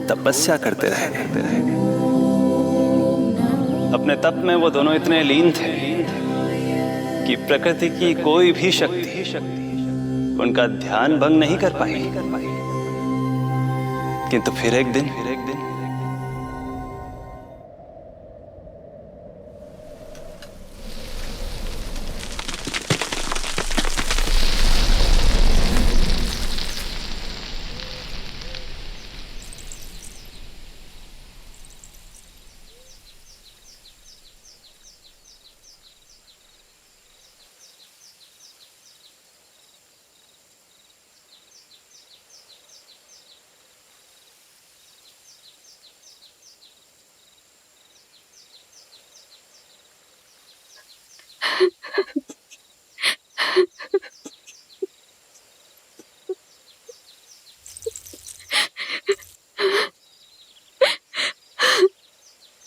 तपस्या करते रहे। अपने तप में वो दोनों इतने लीन थे कि प्रकृति की कोई भी शक्ति उनका ध्यान भंग नहीं कर पाई। किंतु फिर एक दिन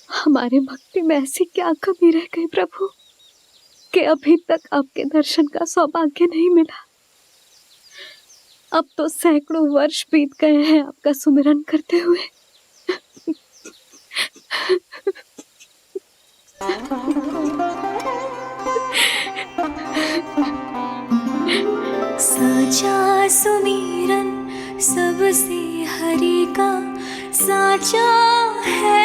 हमारे भक्ति में ऐसी क्या कमी रह गई प्रभु कि अभी तक आपके दर्शन का सौभाग्य नहीं मिला। अब तो सैकड़ों वर्ष बीत गए हैं आपका सुमिरन करते हुए। साचा सुमिरन सबसे हरि का साचा है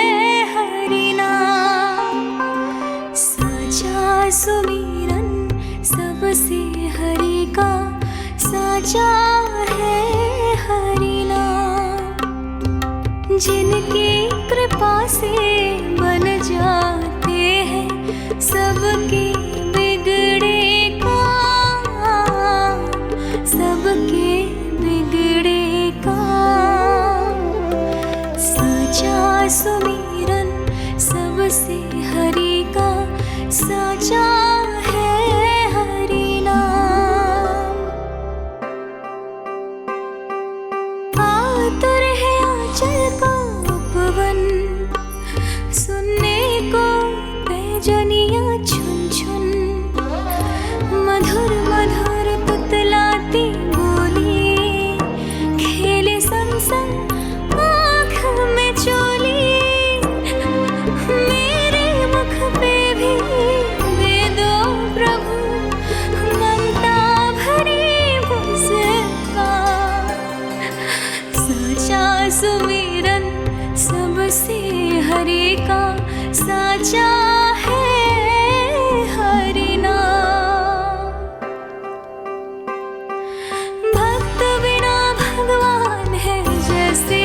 हरि नाम। साचा सुमिरन सबसे हरि का साचा है हरि नाम। जिनकी कृपा से बन जाते हैं सबके बिगड़े काम, सबके बिगड़े काम। साचा सुमिरन सबसे हरि का साचा है हरि नाम। आतुर है आंचल का उपवन, सुनने को पैजनियां छुन छुन। मधुर मधुर तुतलाती बोली, खेले संग संग आँख में चोली। मेरे मुख पे भी दे दो प्रभु ममता भरी मुस्कान। साचा सुमिरन सबसे हरि का साचा है हरि नाम। भक्त बिना भगवान है जैसे,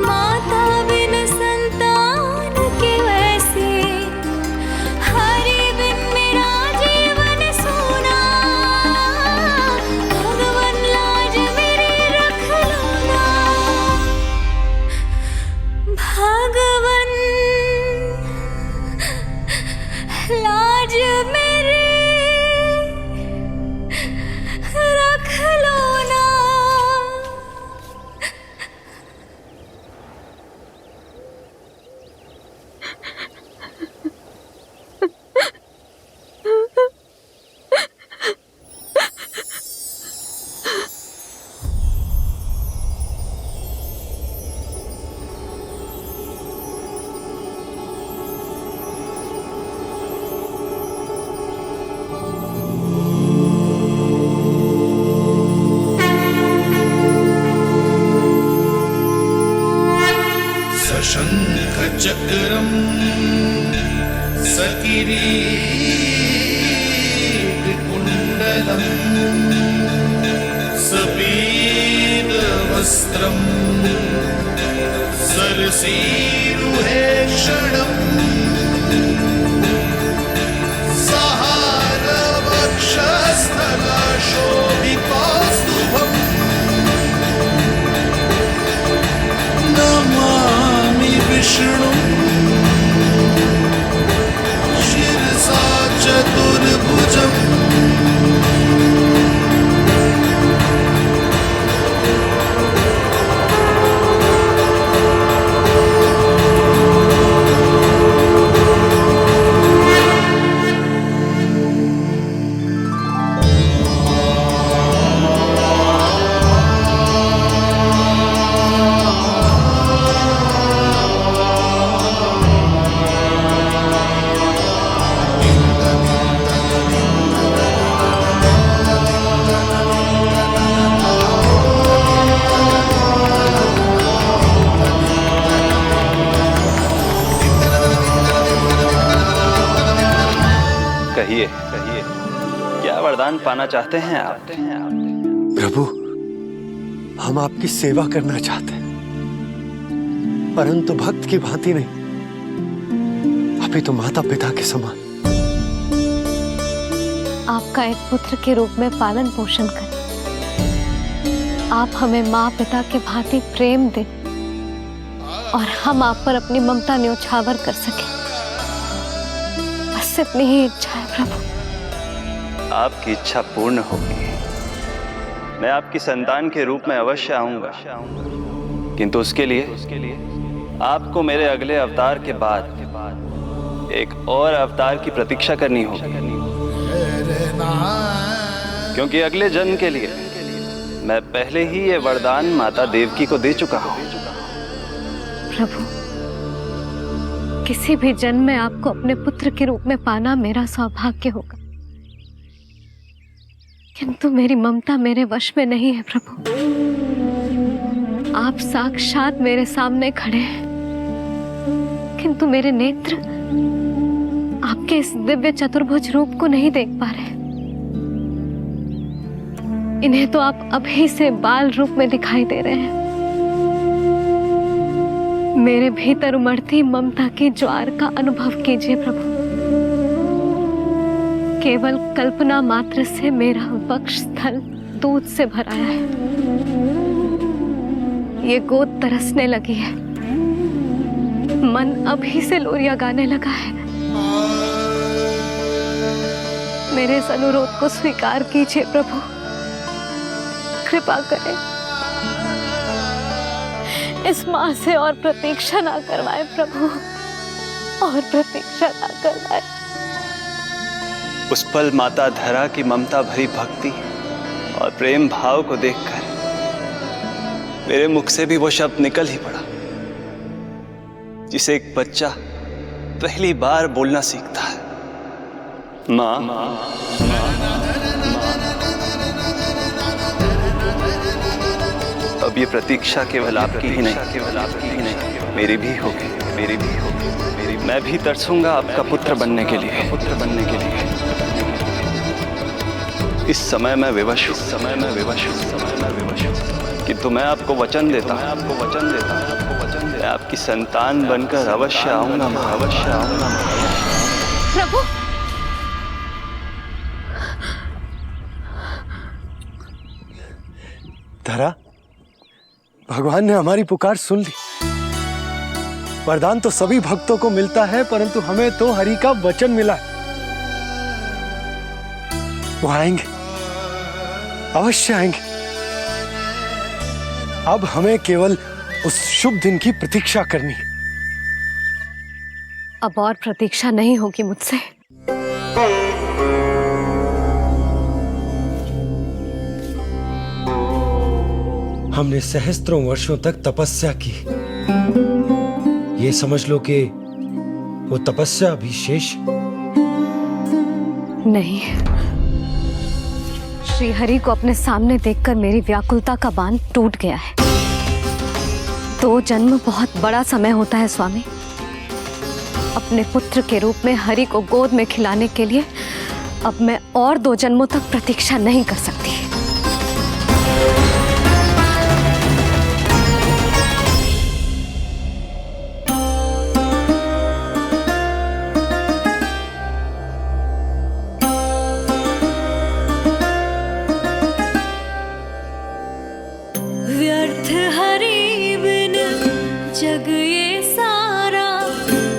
माता बिन संतान के वैसे। हरि बिन मेरा जीवन सूना, भगवन लाज मेरी रख लो ना। भगवन लाज मेरी रख लो ना। शङ्खचक्रं सकिरीटकुण्डलं सपीतवस्त्रं सरसीरुहेक्षणम् सहारवक्षस्थलशोभितौस्तुभम् नमामि विष्णु शिरसा चतुर्भुजम्। कहिए कहिए, क्या वरदान पाना चाहते हैं आप? प्रभु, हम आपकी सेवा करना चाहते हैं, परंतु भक्त की भांति नहीं, अभी तो माता पिता के समान। आपका एक पुत्र के रूप में पालन पोषण करें। आप हमें माँ पिता के भांति प्रेम दें और हम आप पर अपनी ममता न्योछावर कर सकें। बस इतनी ही इच्छा है प्रभु। आपकी इच्छा पूर्ण होगी। मैं आपकी संतान के रूप में अवश्य आऊंगा, किंतु उसके लिए आपको मेरे अगले अवतार के बाद एक और अवतार की प्रतीक्षा करनी होगी, क्योंकि अगले जन्म के लिए मैं पहले ही ये वरदान माता देवकी को दे चुका हूं। प्रभु, किसी भी जन्म में आपको अपने पुत्र के रूप में पाना मेरा सौभाग्य होगा, किंतु मेरी ममता मेरे वश में नहीं है प्रभु। आप साक्षात मेरे सामने खड़े हैं, किंतु मेरे नेत्र आपके इस दिव्य चतुर्भुज रूप को नहीं देख पा रहे। इन्हें तो आप अभी से बाल रूप में दिखाई दे रहे हैं। मेरे भीतर उमड़ती ममता की ज्वार का अनुभव कीजिए प्रभु। केवल कल्पना मात्र से मेरा वक्ष स्थल दूध से भराया है। ये गोद तरसने लगी है, मन अभी से लोरिया गाने लगा है। मेरे इस अनुरोध को स्वीकार कीजिए प्रभु, कृपा करें। इस माँ से और प्रतीक्षा ना करवाए प्रभु, और प्रतीक्षा ना करवाए। उस पल माता धरा की ममता भरी भक्ति और प्रेम भाव को देखकर मेरे मुख से भी वो शब्द निकल ही पड़ा जिसे एक बच्चा पहली बार बोलना सीखता है, माँ। अब ये प्रतीक्षा केवल आपकी ही नहीं, मेरी भी होगी, मेरी भी होगी। मैं भी तरसूंगा आपका पुत्र बनने के लिए। इस समय मैं विवश हूँ, किंतु मैं आपको वचन देता हूँ, मैं आपकी संतान बनकर अवश्य आऊंगा, मैं अवश्य आऊंगा। प्रभु, धरा, भगवान ने हमारी पुकार सुन ली। वरदान तो सभी भक्तों को मिलता है, परंतु हमें तो हरि का वचन मिला है। वो आएंगे, अवश्य आएंगे। अब हमें केवल उस शुभ दिन की प्रतीक्षा करनी है। अब और प्रतीक्षा नहीं होगी मुझसे। हमने सहस्त्रों वर्षों तक तपस्या की, ये समझ लो कि वो तपस्या अभी शेष नहीं। श्री हरि को अपने सामने देखकर मेरी व्याकुलता का बांध टूट गया है। 2 जन्म बहुत बड़ा समय होता है स्वामी। अपने पुत्र के रूप में हरि को गोद में खिलाने के लिए अब मैं और 2 जन्मों तक प्रतीक्षा नहीं कर सकती। व्यर्थ हरि बिन जग ये सारा,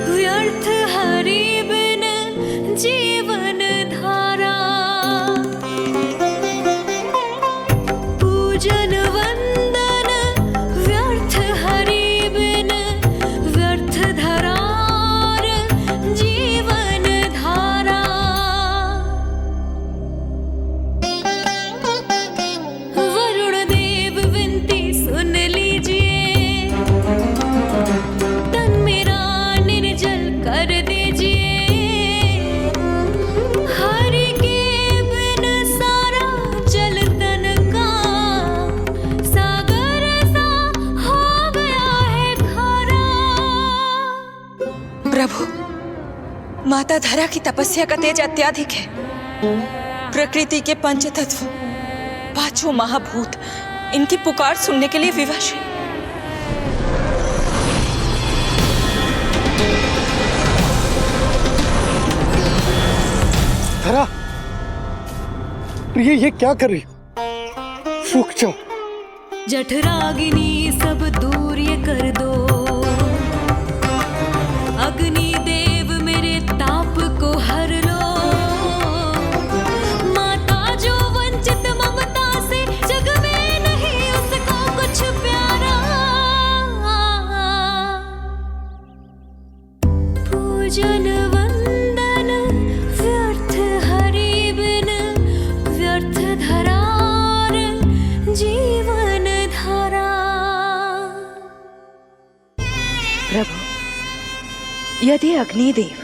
व्यर्थ हरि बिन जीवन धारा। पूजन वंदन व्यर्थ हरि बिन, व्यर्थ धरार जीवन धारा। वरुण देव विनती सुन लीजिए, माता धरा की तपस्या का तेज अत्याधिक है। प्रकृति के पंचतत्व, पांचों महाभूत इनकी पुकार सुनने के लिए विवश है। धरा, ये क्या कर रही हो? रुक जाओ। जठराग्नि सब दूर ये कर दो, अग्नि देव मेरे ताप को हर लो। माता जो वंचित ममता से, जग में नहीं उसको कुछ प्यारा। पूजन वंदन व्यर्थ हरि बिन, व्यर्थ धरार जीवन धारा। प्रभु, यदि अग्निदेव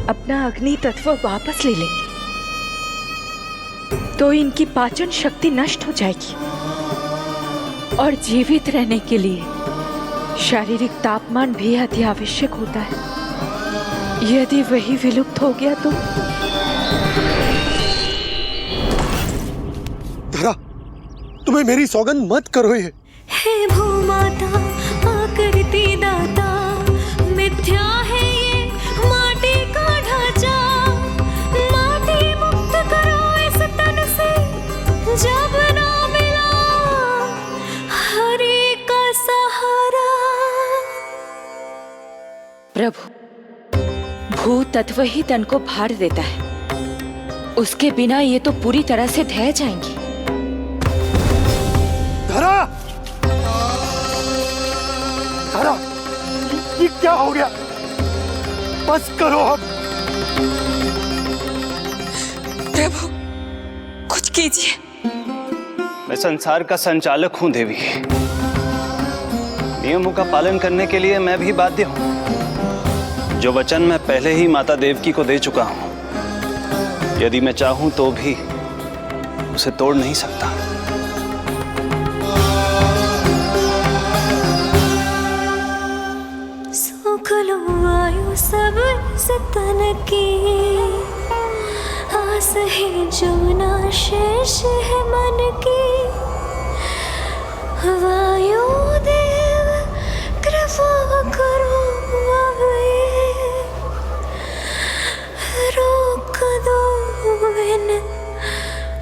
अपना अग्नि तत्व वापस ले लेंगे तो इनकी पाचन शक्ति नष्ट हो जाएगी और जीवित रहने के लिए शारीरिक तापमान भी अति आवश्यक होता है। यदि वही विलुप्त हो गया तो धरा, तुम्हें मेरी सौगंध मत करो ये। हे भूमाता आकृति दाता, मिथ्या है ये माटी का ढांचा। माटी मुक्त करो इस तन से, जब ना मिला हरि का सहारा। प्रभु, भू तत्व ही तन को भार देता है, उसके बिना ये तो पूरी तरह से ढह जाएंगी। धरा, धरा, ये क्या हो गया? बस करो अब। प्रभु, कुछ कीजिए। मैं संसार का संचालक हूं देवी। नियमों का पालन करने के लिए मैं भी बाध्य हूं। जो वचन मैं पहले ही माता देवकी को दे चुका हूं, यदि मैं चाहूं तो भी उसे तोड़ नहीं सकता। सुख लो आयु सब इस तन की, आस है जो ना शेष है मन की। वायु देव कृपा करो अब ये, रोक दो इन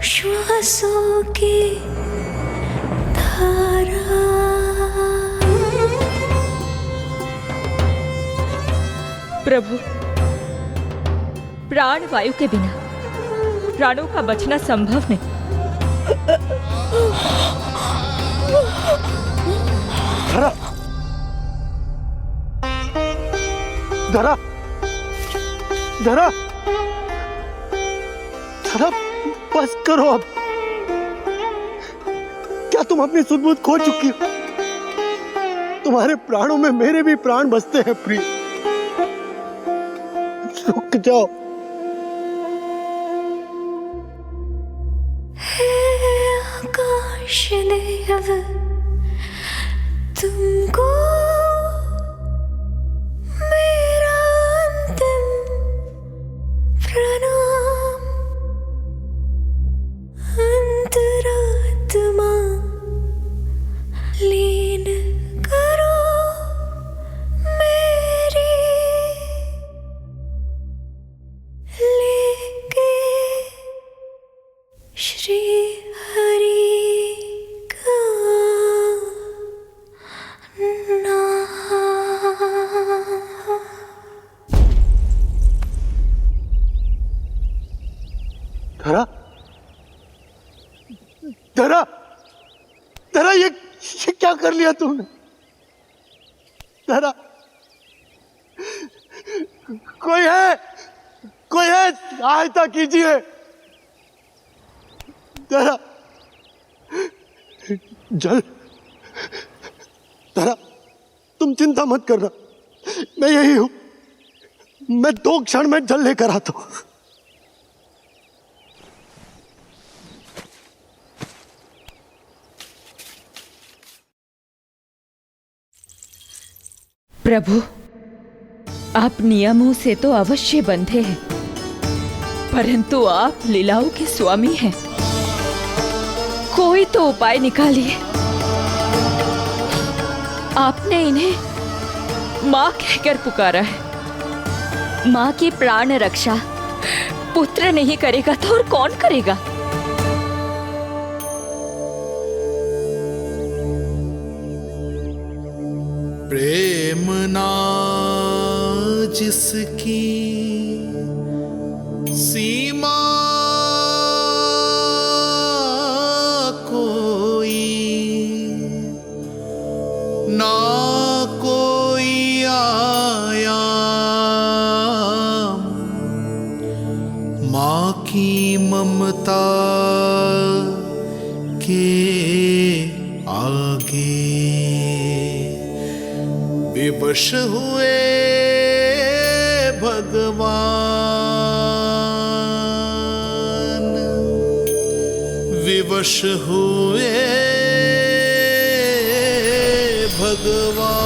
श्वासों की धारा। प्रभु, प्राण वायु के बिना प्राणों का बचना संभव नहीं। धरा, धरा, धरा, धरा, बस करो अब। क्या तुम अपनी सुध-बुध खो चुकी हो? तुम्हारे प्राणों में मेरे भी प्राण बसते हैं प्रिय। रुक जाओ। हे आकाश देव, तुमको मेरा अंतिम प्रणाम। अंतरात्मा लीन करो मेरी, लेके श्री हरि का नाम। धरा, धरा, धरा, ये क्या कर लिया तुमने? धरा, कोई है, कोई है, सहायता कीजिए। धरा, जल। धरा, तुम चिंता मत करना, मैं यही हूं। मैं 2 क्षण में जल लेकर आता हूं। प्रभु, आप नियमों से तो अवश्य बंधे हैं, परंतु आप लीलाओं के स्वामी हैं। कोई तो उपाय निकालिए। आपने इन्हें माँ कहकर पुकारा है। माँ की प्राण रक्षा पुत्र नहीं करेगा तो और कौन करेगा? प्रेम ना जिसकी सीमा कोई, ना कोई आया माँ की ममता के आगे। विवश हुए भगवान, विवश हुए भगवान।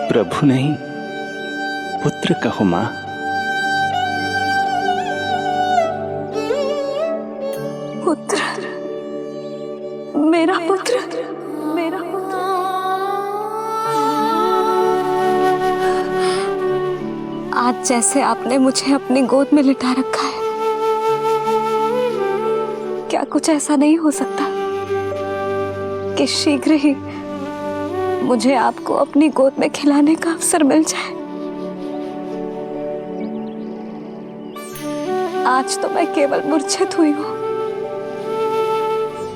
प्रभु नहीं, पुत्र कहो मां। पुत्र, मेरा पुत्र, मेरा पुत्र। आज जैसे आपने मुझे अपनी गोद में लिटा रखा है, क्या कुछ ऐसा नहीं हो सकता कि शीघ्र ही मुझे आपको अपनी गोद में खिलाने का अवसर मिल जाए? आज तो मैं केवल मूर्छित हुई हूं,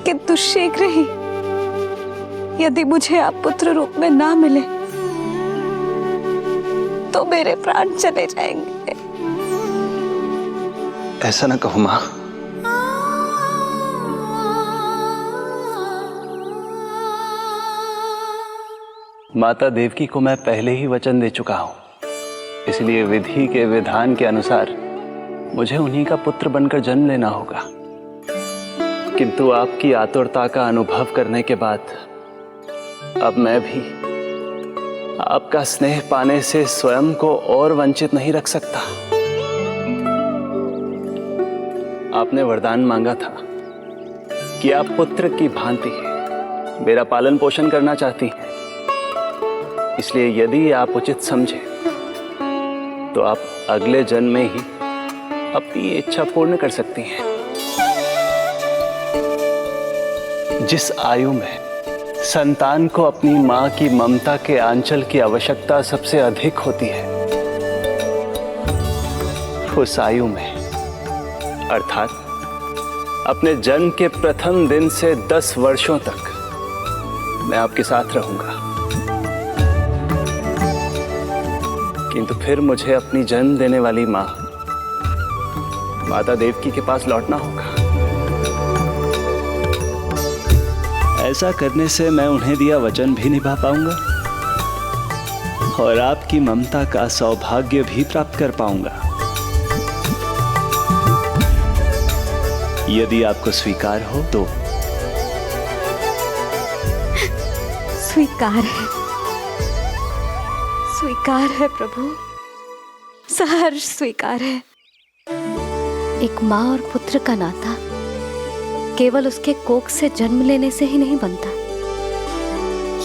किंतु शीघ्र ही यदि मुझे आप पुत्र रूप में ना मिले तो मेरे प्राण चले जाएंगे। ऐसा ना कहो मां। माता देवकी को मैं पहले ही वचन दे चुका हूं, इसलिए विधि के विधान के अनुसार मुझे उन्हीं का पुत्र बनकर जन्म लेना होगा। किंतु आपकी आतुरता का अनुभव करने के बाद अब मैं भी आपका स्नेह पाने से स्वयं को और वंचित नहीं रख सकता। आपने वरदान मांगा था कि आप पुत्र की भांति मेरा पालन पोषण करना चाहती हैं। इसलिए यदि आप उचित समझे तो आप अगले जन्म में ही अपनी इच्छा पूर्ण कर सकती हैं। जिस आयु में संतान को अपनी मां की ममता के आंचल की आवश्यकता सबसे अधिक होती है, उस आयु में अर्थात अपने जन्म के प्रथम दिन से 10 वर्षों तक मैं आपके साथ रहूंगा। किंतु फिर मुझे अपनी जन्म देने वाली मां माता देवकी के पास लौटना होगा। ऐसा करने से मैं उन्हें दिया वचन भी निभा पाऊंगा और आपकी ममता का सौभाग्य भी प्राप्त कर पाऊंगा। यदि आपको स्वीकार हो तो। स्वीकार है, स्वीकार है प्रभु, सहर्ष स्वीकार है। एक माँ और पुत्र का नाता केवल उसके कोख से जन्म लेने से ही नहीं बनता।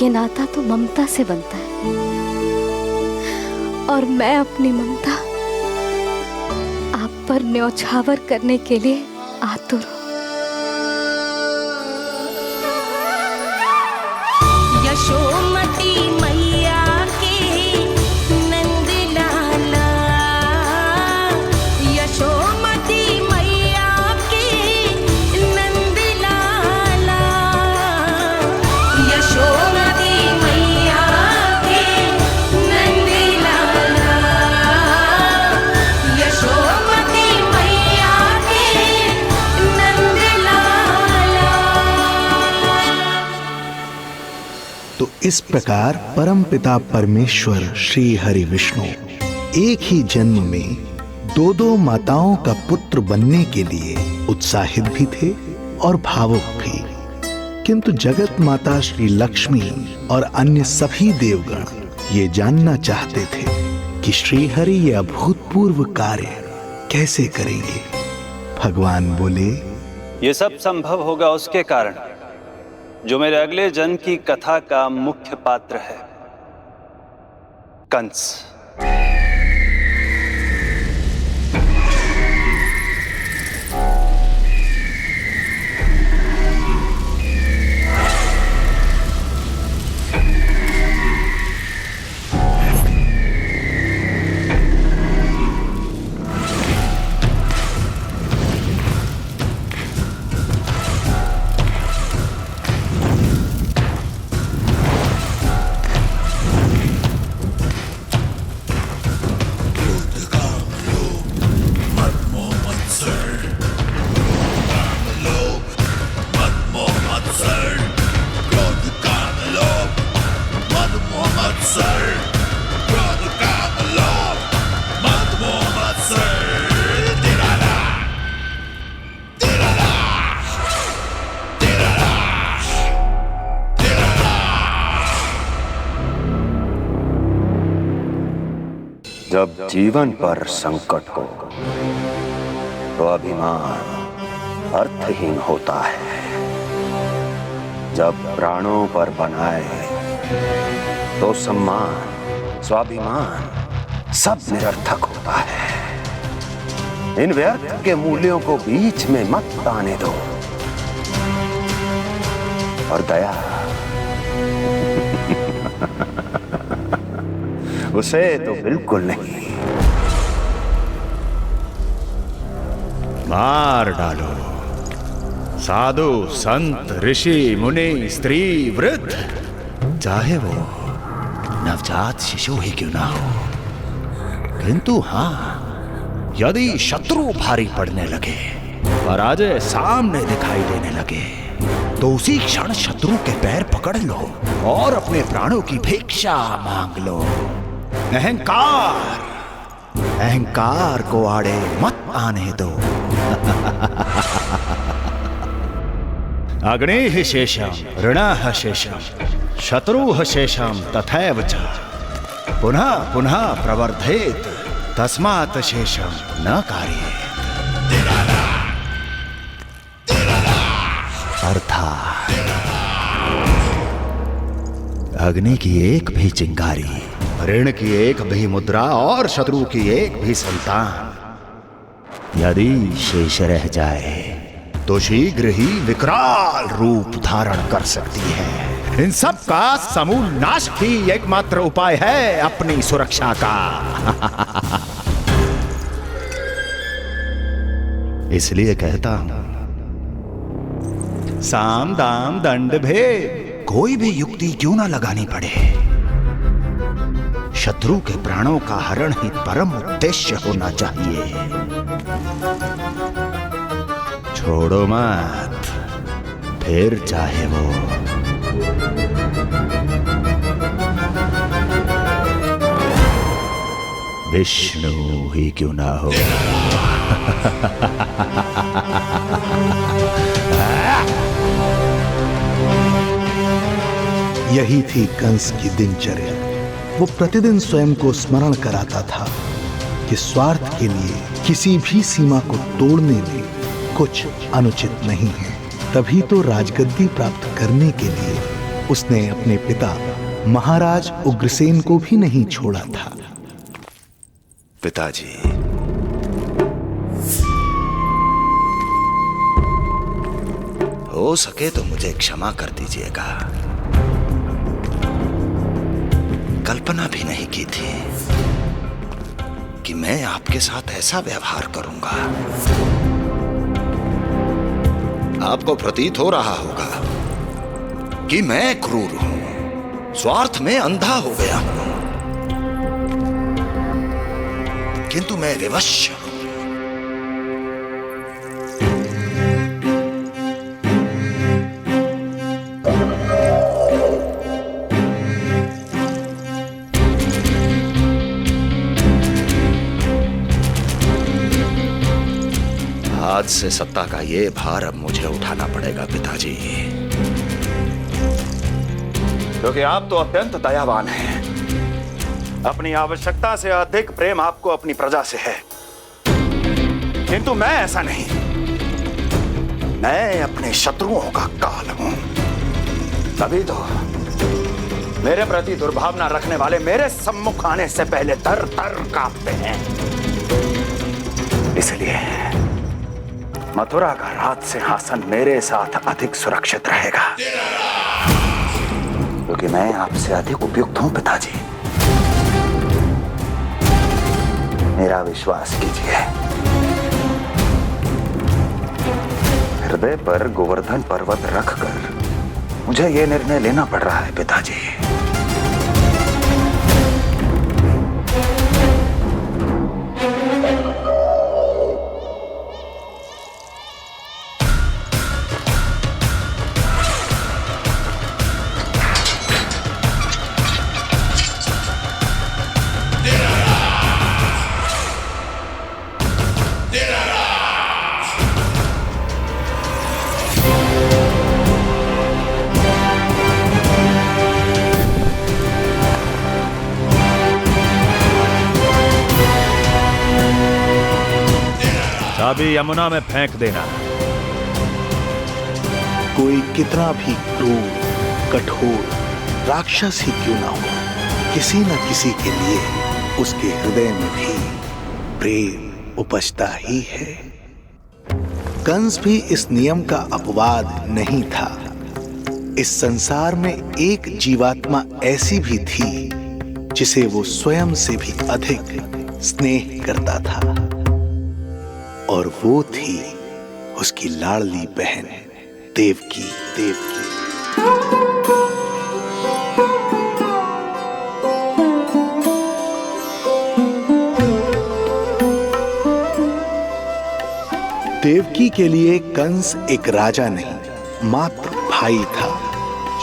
ये नाता तो ममता से बनता है और मैं अपनी ममता आप पर न्यौछावर करने के लिए आतुर हूं। यशोमती मैया के नंद लाला, यशोमती मैया के नंद लाला, यशोमती मैया के नंद लाला, यशोमती मैया के नंद लाला। तो इस प्रकार परमपिता परमेश्वर श्री हरि विष्णु एक ही जन्म में दो माताओं का पुत्र बनने के लिए उत्साहित भी थे और भावुक भी। किंतु जगत माता श्री लक्ष्मी और अन्य सभी देवगण ये जानना चाहते थे कि श्री हरि ये अभूतपूर्व कार्य कैसे करेंगे। भगवान बोले, ये सब संभव होगा उसके कारण जो मेरे अगले जन्म की कथा का मुख्य पात्र है, कंस। जब जीवन पर संकट हो तो अभिमान अर्थहीन होता है। जब प्राणों पर बनाए तो सम्मान स्वाभिमान सब निरर्थक होता है। इन व्यर्थ के मूल्यों को बीच में मत आने दो। और दया उसे तो बिल्कुल नहीं। मार डालो साधु संत ऋषि मुनि स्त्री वृद्ध, चाहे वो नवजात शिशु ही क्यों ना हो। किंतु हाँ, यदि शत्रु भारी पड़ने लगे, पराजय सामने दिखाई देने लगे, तो उसी क्षण शत्रु के पैर पकड़ लो और अपने प्राणों की भिक्षा मांग लो। अहंकार को आड़े मत आने दो। अग्निः शेषम ऋणः शेषम शत्रुः शेषम तथैव च पुनः पुनः प्रवर्धेत तस्मात् शेषम न कार्येत। अर्थात अग्नि की एक भी चिंगारी, ऋण की एक भी मुद्रा और शत्रु की एक भी संतान यदि शेष रह जाए तो शीघ्र ही विकराल रूप धारण कर सकती है। इन सब का समूल नाश ही एकमात्र उपाय है अपनी सुरक्षा का। इसलिए कहता हूं, साम दाम दंड भेद, कोई भी युक्ति क्यों ना लगानी पड़े, शत्रु के प्राणों का हरण ही परम उद्देश्य होना चाहिए। छोड़ो मत, फिर चाहे वो विष्णु ही क्यों ना हो। यही थी कंस की दिनचर्या। वो प्रतिदिन स्वयं को स्मरण कराता था कि स्वार्थ के लिए किसी भी सीमा को तोड़ने में कुछ अनुचित नहीं है। तभी तो राजगद्दी प्राप्त करने के लिए उसने अपने पिता महाराज उग्रसेन को भी नहीं छोड़ा था। पिताजी, हो सके तो मुझे क्षमा कर दीजिएगा। कल्पना भी नहीं की थी कि मैं आपके साथ ऐसा व्यवहार करूंगा। आपको प्रतीत हो रहा होगा कि मैं क्रूर हूं, स्वार्थ में अंधा हो गया हूं, किंतु मैं विवश हूं। आज से सत्ता का ये भार अब मुझे उठाना पड़ेगा पिताजी, क्योंकि आप तो अत्यंत दयावान हैं। अपनी आवश्यकता से अधिक प्रेम आपको अपनी प्रजा से है, किंतु मैं ऐसा नहीं। मैं अपने शत्रुओं का काल हूं, तभी तो मेरे प्रति दुर्भावना रखने वाले मेरे सम्मुख आने से पहले तर तर कांपते हैं। इसलिए मथुरा का राज सिंहासन मेरे साथ अधिक सुरक्षित रहेगा, क्योंकि मैं आपसे अधिक उपयुक्त हूं पिताजी। मेरा विश्वास कीजिए। हृदय पर गोवर्धन पर्वत रखकर मुझे यह निर्णय लेना पड़ रहा है पिताजी। चाबी यमुना में फेंक देना। कोई कितना भी क्रूर, कठोर राक्षस ही क्यों ना हो, किसी न किसी के लिए उसके हृदय में भी प्रेम उपजता ही है। कंस भी इस नियम का अपवाद नहीं था। इस संसार में एक जीवात्मा ऐसी भी थी जिसे वो स्वयं से भी अधिक स्नेह करता था, और वो थी उसकी लाडली बहन देवकी। देवकी के लिए कंस एक राजा नहीं, मात्र भाई था,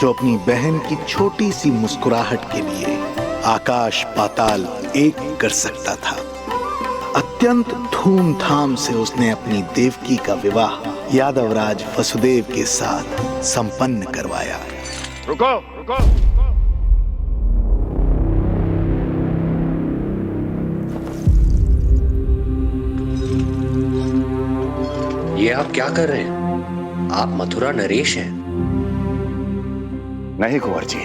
जो अपनी बहन की छोटी सी मुस्कुराहट के लिए आकाश पाताल एक कर सकता था। अत्यंत धूमधाम से उसने अपनी देवकी का विवाह यादवराज वसुदेव के साथ संपन्न करवाया। रुको रुको, आप क्या कर रहे हैं? आप मथुरा नरेश हैं। नहीं कुंवर जी,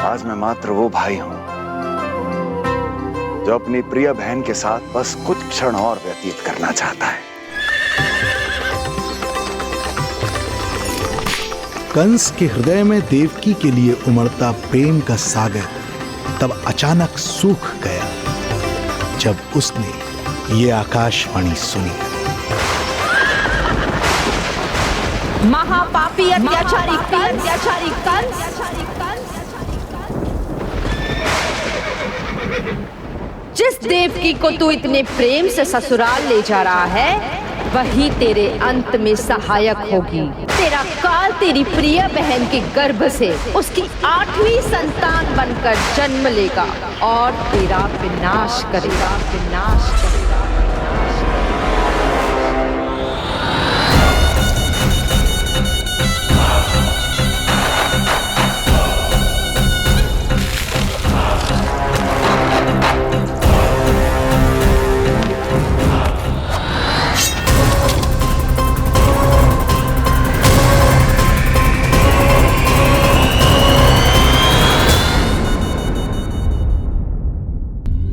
आज मैं मात्र वो भाई हूं जो अपनी प्रिय बहन के साथ बस कुछ क्षण और व्यतीत करना चाहता है। कंस के हृदय में देवकी के लिए उमड़ता प्रेम का सागर तब अचानक सूख गया जब उसने ये आकाशवाणी सुनी। महापापी अत्याचारी कंस जिस देवकी को तू इतने प्रेम से ससुराल ले जा रहा है वही तेरे अंत में सहायक होगी। तेरा काल तेरी प्रिय बहन के गर्भ से उसकी 8वीं संतान बनकर जन्म लेगा और तेरा विनाश करेगा।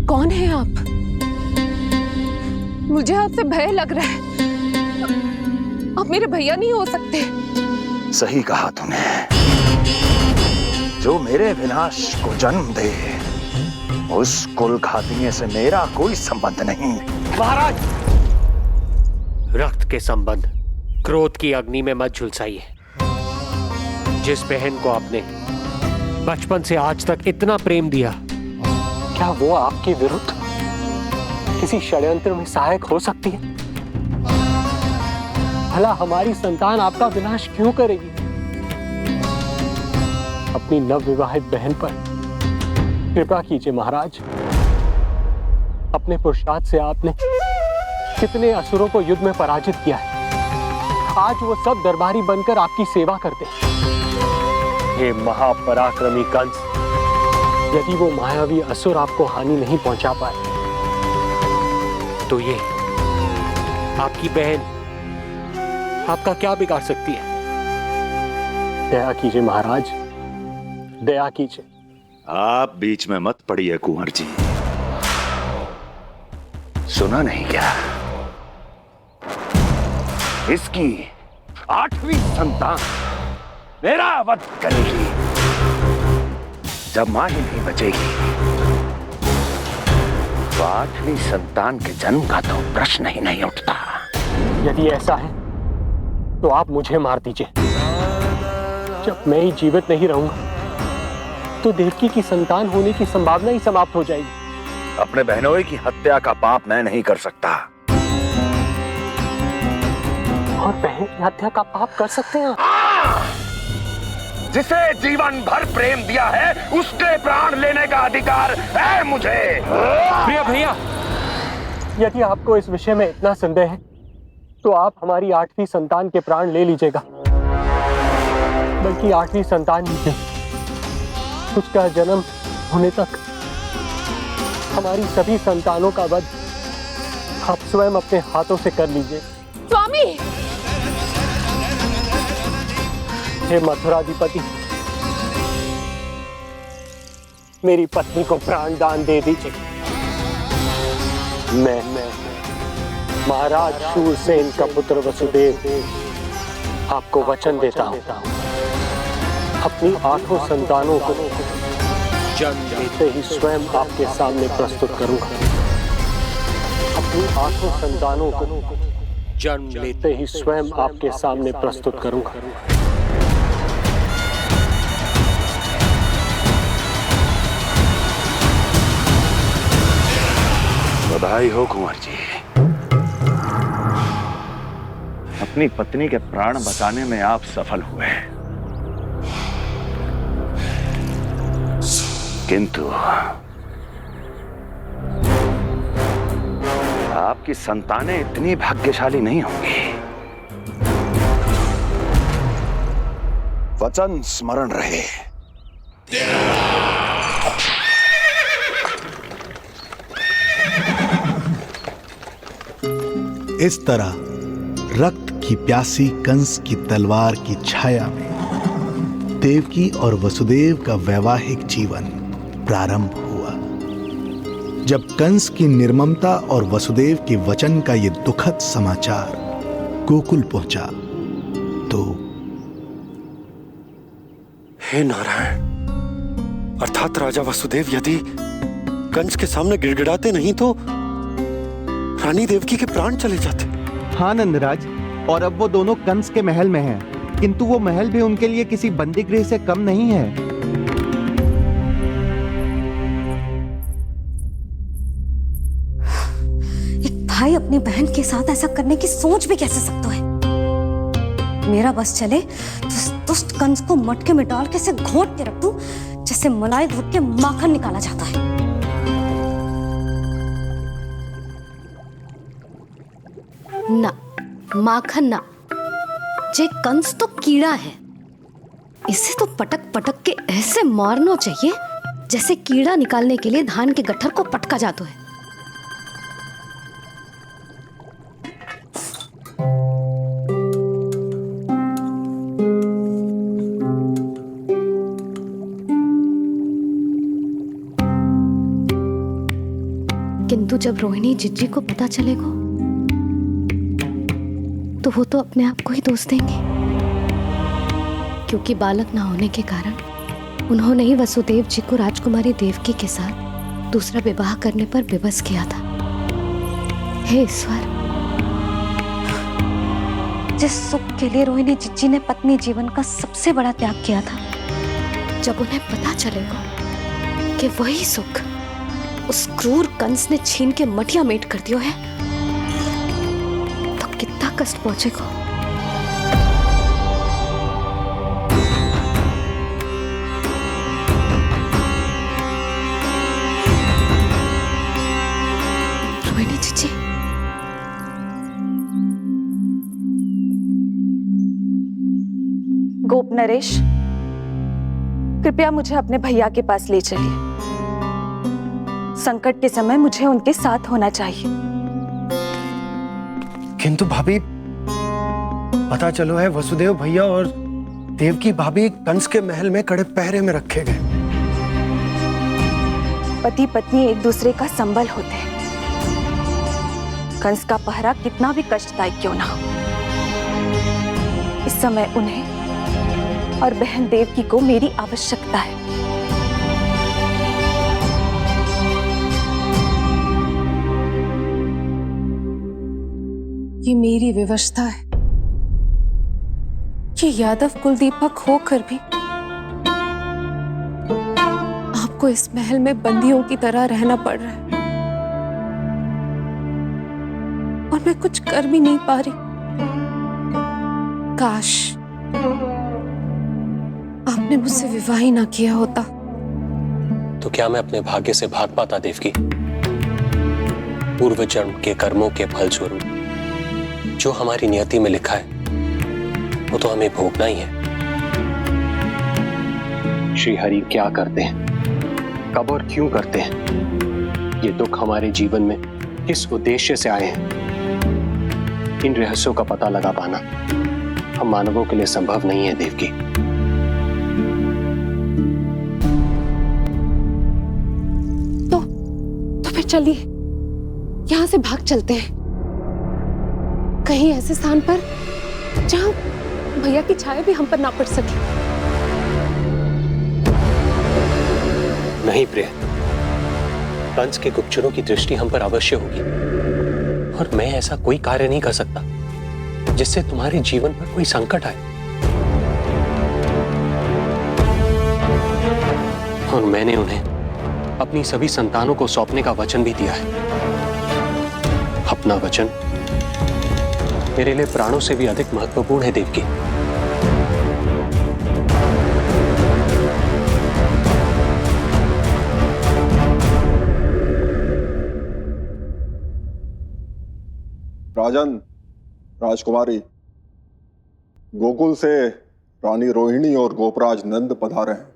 कौन है आप? मुझे आपसे भय लग रहा है। आप मेरे भैया नहीं हो सकते। सही कहा तूने। जो मेरे विनाश को जन्म दे उस कुल घातिनी से मेरा कोई संबंध नहीं। महाराज, रक्त के संबंध क्रोध की अग्नि में मत झुलसाइए। जिस बहन को आपने बचपन से आज तक इतना प्रेम दिया, क्या वो आपके विरुद्ध किसी षड्यंत्र में सहायक हो सकती है? भला हमारी संतान आपका विनाश क्यों करेगी? अपनी नवविवाहित बहन पर कृपा कीजिए महाराज। अपने पुरुषार्थ से आपने कितने असुरों को युद्ध में पराजित किया है। आज वो सब दरबारी बनकर आपकी सेवा करते हैं। हे महापराक्रमी कंस, यदि वो मायावी असुर आपको हानि नहीं पहुंचा पाए तो ये आपकी बहन आपका क्या बिगाड़ सकती है? दया कीजिए महाराज, दया कीजिए। आप बीच में मत पड़िए कुंवर जी। सुना नहीं क्या? इसकी 8वीं संतान मेरा वध करेगी। जब मां ही नहीं बचेगी तो 8वीं संतान के जन्म का तो प्रश्न ही नहीं उठता। यदि ऐसा है तो आप मुझे मार दीजिए। जब मैं ही जीवित नहीं रहूंगा तो देवकी की संतान होने की संभावना ही समाप्त हो जाएगी। अपने बहनोई की हत्या का पाप मैं नहीं कर सकता। और बहन की हत्या का पाप कर सकते हैं? जिसे जीवन भर प्रेम दिया है उसके प्राण लेने का अधिकार है मुझे। प्रिय भैया, यदि आपको इस विषय में इतना संदेह है तो आप हमारी 8वीं संतान के प्राण ले लीजिएगा। बल्कि 8वीं संतान ही नहीं, उसका जन्म होने तक हमारी सभी संतानों का वध आप स्वयं अपने हाथों से कर लीजिए। स्वामी! हे मथुराधिपति, मेरी पत्नी को प्राण दान दे दीजिए। मैं महाराज शूरसेन का पुत्र वसुदेव आपको वचन देता हूं, अपनी 8 संतानों को जन्म लेते ही स्वयं आपके सामने प्रस्तुत करूंगा। अपनी 8 संतानों को जन्म लेते ही स्वयं आपके सामने प्रस्तुत करूंगा। बधाई हो कुंवर जी, अपनी पत्नी के प्राण बचाने में आप सफल हुए। किंतु आपकी संतानें इतनी भाग्यशाली नहीं होंगी। वचन स्मरण रहे। इस तरह रक्त की प्यासी कंस की तलवार की छाया में देवकी और वसुदेव का वैवाहिक जीवन प्रारंभ हुआ। जब कंस की निर्ममता और वसुदेव के वचन का ये दुखद समाचार गोकुल पहुंचा तो हे नारायण, अर्थात राजा वसुदेव यदि कंस के सामने गिड़गिड़ाते नहीं तो रानी देवकी के प्राण चले जाते। हाँ नंदराज, और अब वो दोनों कंस के महल में हैं, किंतु वो महल भी उनके लिए किसी बंदीगृह से कम नहीं है। एक भाई अपनी बहन के साथ ऐसा करने की सोच भी कैसे सकता है? मेरा बस चले तो इस दुष्ट कंस को मटके में डाल के इसे घोंट के रख दूं, जैसे मलाई घोट के माखन निकाला जाता है। ना, माखन ना, जे कंस तो कीड़ा है, इसे तो पटक पटक के ऐसे मारना चाहिए जैसे कीड़ा निकालने के लिए धान के गट्ठर को पटका जाता है। किंतु जब रोहिणी जिज्जी को पता चलेगा तो वो तो अपने आप को ही दोष देंगे, क्योंकि बालक ना होने के कारण उन्होंने ही वसुदेव जी को राजकुमारी देवकी के साथ दूसरा विवाह करने पर विवश किया था। हे ईश्वर, जिस सुख के लिए रोहिणी जिज्जी ने पत्नी जीवन का सबसे बड़ा त्याग किया था, जब उन्हें पता चलेगा कि वही सुख उस क्रूर कंस ने छीन के मटिया मेट कर दिया है, तो कितना कष्ट पहुंचेगा। रोहिणी जीजी, गोप नरेश, कृपया मुझे अपने भैया के पास ले चलिए। संकट के समय मुझे उनके साथ होना चाहिए। किंतु भाभी, पता चलो है वसुदेव भैया और देवकी भाभी कंस के महल में कड़े पहरे में रखे गए। पति पत्नी एक दूसरे का संबल होते हैं। कंस का पहरा कितना भी कष्टदायक क्यों ना हो, इस समय उन्हें और बहन देवकी को मेरी आवश्यकता है। ये मेरी विवशता है। ये यादव कुलदीपक होकर भी आपको इस महल में बंदियों की तरह रहना पड़ रहा है, और मैं कुछ कर भी नहीं पा रही। काश आपने मुझसे विवाह ही ना किया होता। तो क्या मैं अपने भाग्य से भाग पाता देवकी? पूर्व जन्म के कर्मों के फलस्वरूप जो हमारी नियति में लिखा है वो तो हमें भोगना ही है। श्री हरि क्या करते हैं, कब और क्यों करते हैं, ये दुख हमारे जीवन में किस उद्देश्य से आए हैं, इन रहस्यों का पता लगा पाना हम मानवों के लिए संभव नहीं है देवकी। तो फिर चलिए यहां से भाग चलते हैं, कहीं ऐसे स्थान पर जहां भैया की छाया भी हम पर ना पड़ सके। नहीं प्रिय, कंस के गुप्तचरों की दृष्टि हम पर अवश्य होगी, और मैं ऐसा कोई कार्य नहीं कर सकता जिससे तुम्हारे जीवन पर कोई संकट आए। और मैंने उन्हें अपनी सभी संतानों को सौंपने का वचन भी दिया है। अपना वचन मेरे लिए प्राणों से भी अधिक महत्वपूर्ण है देवकी। राजन, राजकुमारी, गोकुल से रानी रोहिणी और गोपराज नंद पधारे हैं।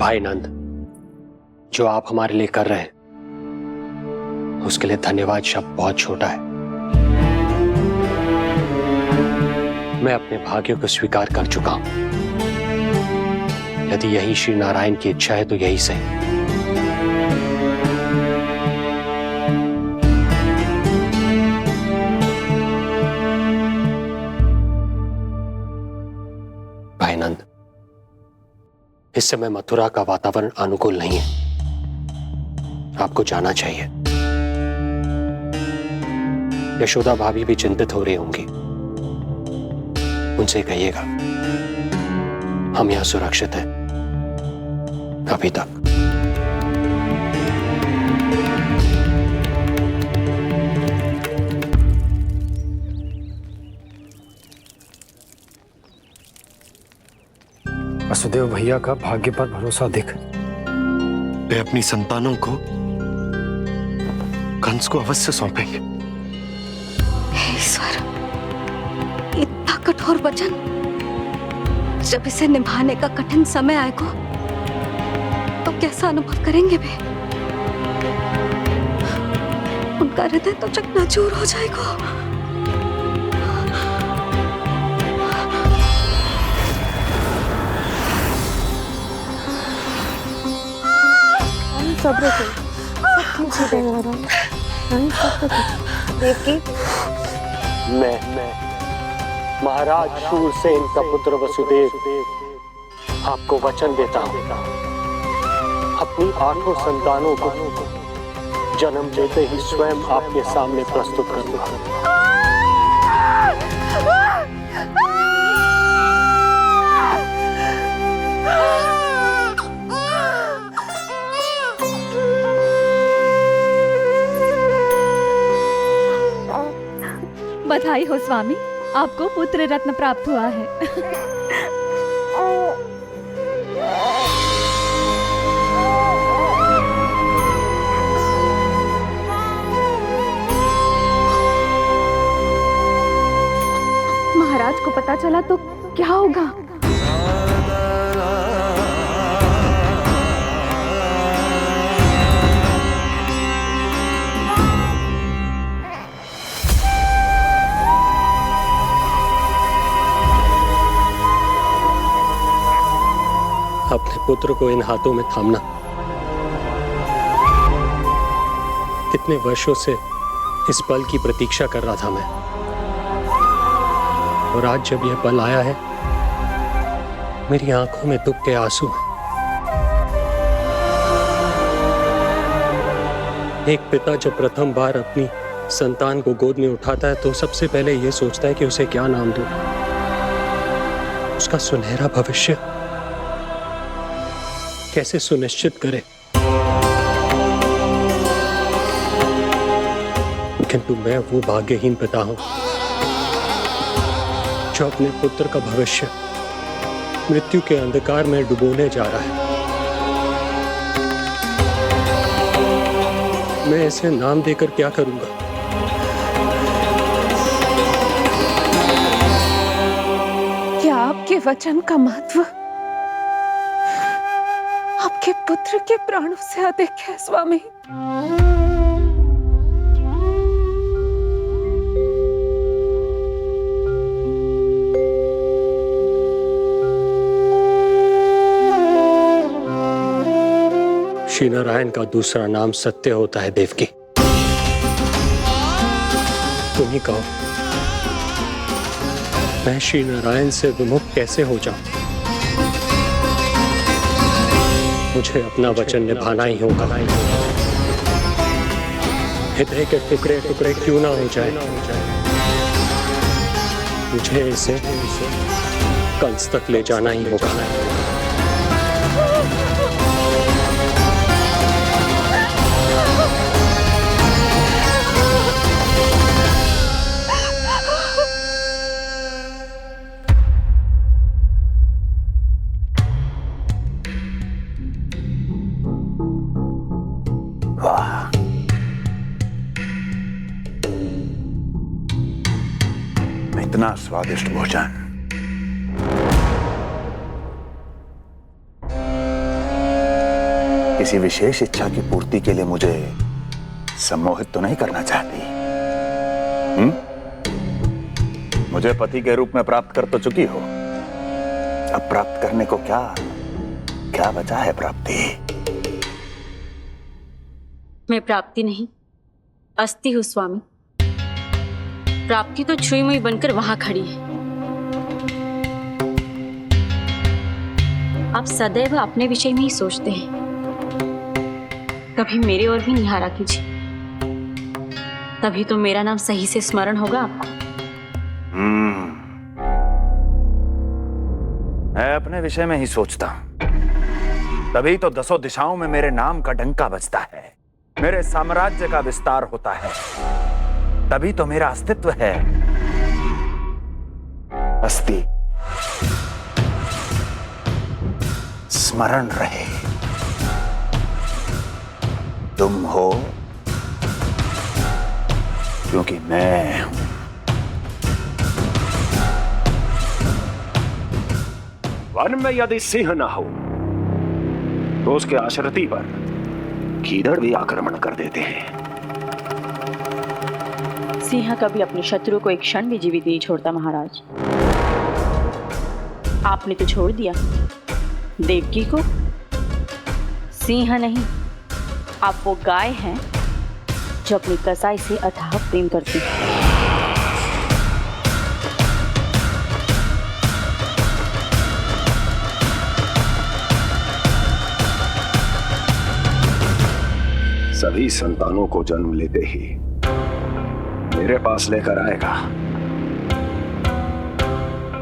भाई नंद, जो आप हमारे लिए कर रहे हैं उसके लिए धन्यवाद शब्द बहुत छोटा है। मैं अपने भाग्य को स्वीकार कर चुका हूं। यदि यही श्री नारायण की इच्छा है तो यही सही। भाई नंद, इस समय मथुरा का वातावरण अनुकूल नहीं है, आपको जाना चाहिए। यशोदा भाभी भी चिंतित हो रही होंगी, उनसे कहिएगा हम यहां सुरक्षित हैं अभी तक। वसुदेव भैया का भाग्य पर भरोसा देख वे अपनी संतानों को कंस को अवश्य सौंपेंगे। ईश्वर, इतना कठोर वचन, जब इसे निभाने का कठिन समय आएगा तो कैसा अनुभव करेंगे वे? उनका हृदय तो चकनाचूर हो जाएगा। सब्र करो, सब ठीक हो जाएगा। देवकी, मैं महाराज शूरसेन का पुत्र वसुदेव आपको वचन देता हूं, अपनी 8 संतानों को जन्म देते ही स्वयं आपके सामने प्रस्तुत करूंगा। बधाई हो स्वामी, आपको पुत्र रत्न प्राप्त हुआ है। महाराज को पता चला तो क्या होगा? अपने पुत्र को इन हाथों में थामना। कितने वर्षों से इस पल की प्रतीक्षा कर रहा था मैं, और आज जब यह पल आया है, मेरी आंखों में दुख के आंसू हैं। एक पिता जब प्रथम बार अपनी संतान को गोद में उठाता है तो सबसे पहले यह सोचता है कि उसे क्या नाम दूं, उसका सुनहरा भविष्य कैसे सुनिश्चित करे। किंतु मैं वो भाग्यहीन पिता हूं जो अपने पुत्र का भविष्य मृत्यु के अंधकार में डुबोने जा रहा है। मैं इसे नाम देकर क्या करूंगा? क्या आपके वचन का महत्व आपके पुत्र के प्राणों से अधिक है स्वामी? श्री नारायण का दूसरा नाम सत्य होता है देवकी। तुम ही कहो, मैं श्री नारायण से विमुख कैसे हो जाऊं? मुझे अपना वचन निभाना ही होगा। हृदय के टुकड़े टुकड़े क्यों ना हो जाए, मुझे इसे कंस तक ले जाना ही होगा। इतना स्वादिष्ट भोजन। किसी विशेष इच्छा की पूर्ति के लिए मुझे सम्मोहित तो नहीं करना चाहती? मुझे पति के रूप में प्राप्त कर तो चुकी हो, अब प्राप्त करने को क्या क्या बचा है प्राप्ति? मैं प्राप्ति नहीं, अस्थि हूं स्वामी। प्राप्ति तो छुई मुई बनकर वहां खड़ी है। आप सदैव अपने विषय में ही सोचते हैं, कभी मेरे ओर भी निहारा कीजिए, तभी तो मेरा नाम सही से स्मरण होगा आपको। मैं अपने विषय में ही सोचता हूं, तभी तो दसों दिशाओं में मेरे नाम का डंका बजता है, मेरे साम्राज्य का विस्तार होता है, तभी तो मेरा अस्तित्व है। अस्थि स्मरण रहे, तुम हो क्योंकि मैं हूं। वन में यदि सिंह न हो तो उसके आश्रिति पर गीदड़ भी आक्रमण कर देते हैं। सिंह कभी अपने शत्रु को एक क्षण भी जीवित नहीं छोड़ता महाराज। आपने तो छोड़ दिया देवकी को। सिंह नहीं, आप वो गाय हैं जो अपनी कसाई से अथाह प्रेम करती है। सभी संतानों को जन्म लेते ही मेरे पास लेकर आएगा,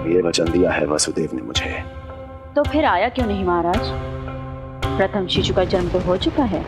ये वचन दिया है वसुदेव ने मुझे। तो फिर आया क्यों नहीं महाराज? प्रथम शिशु का जन्म तो हो चुका है।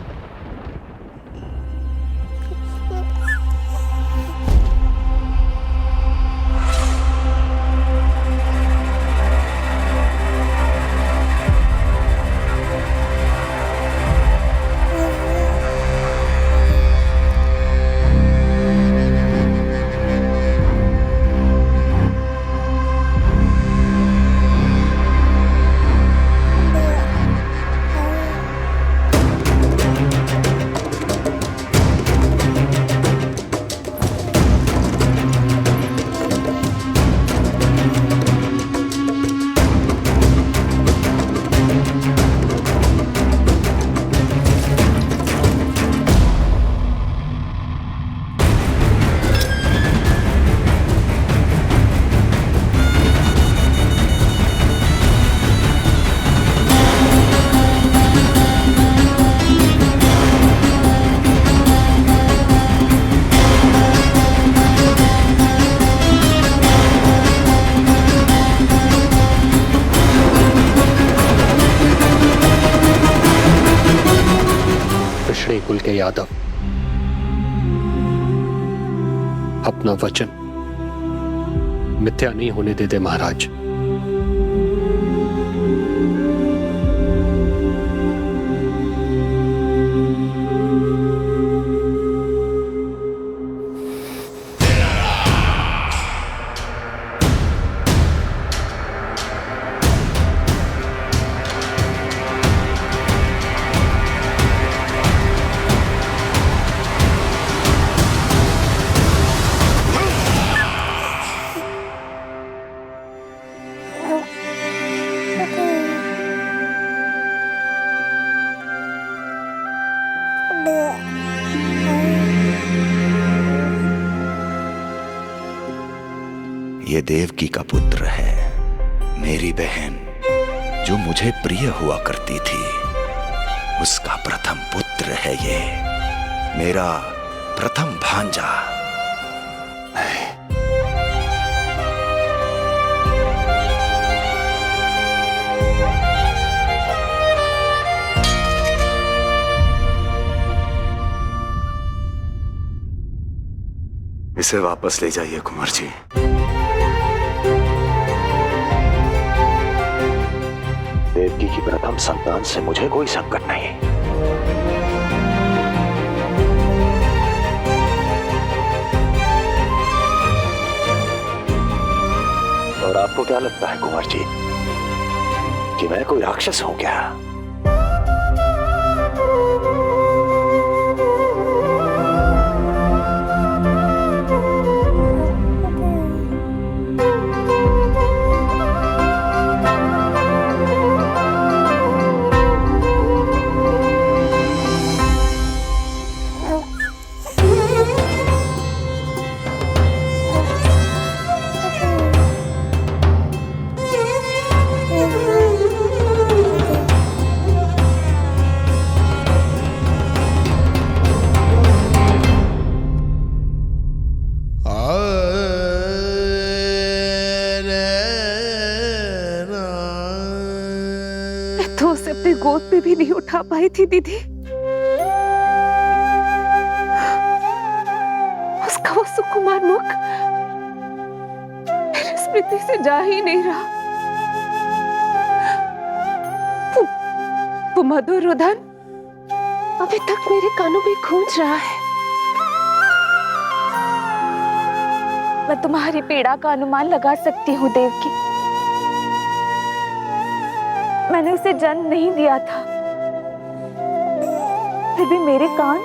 कुल के यादव अपना वचन मिथ्या नहीं होने देते महाराज। ये देवकी का पुत्र है, मेरी बहन जो मुझे प्रिय हुआ करती थी, उसका प्रथम पुत्र है ये, मेरा प्रथम भांजा। इसे वापस ले जाइए कुंवर जी। देवकी की प्रथम संतान से मुझे कोई संकट नहीं। और आपको क्या लगता है कुंवर जी कि मैं कोई राक्षस हूं क्या? तो उसे अपनी गोद में भी नहीं उठा पाई थी दीदी। उसका वो सुकुमार मुख मेरी स्मृति से जा ही नहीं रहा। वो मधुर रुदन अभी तक मेरे कानों में गूंज रहा है। मैं तुम्हारी पीड़ा का अनुमान लगा सकती हूँ देवकी। मैंने उसे जन्म नहीं दिया था, फिर भी मेरे कान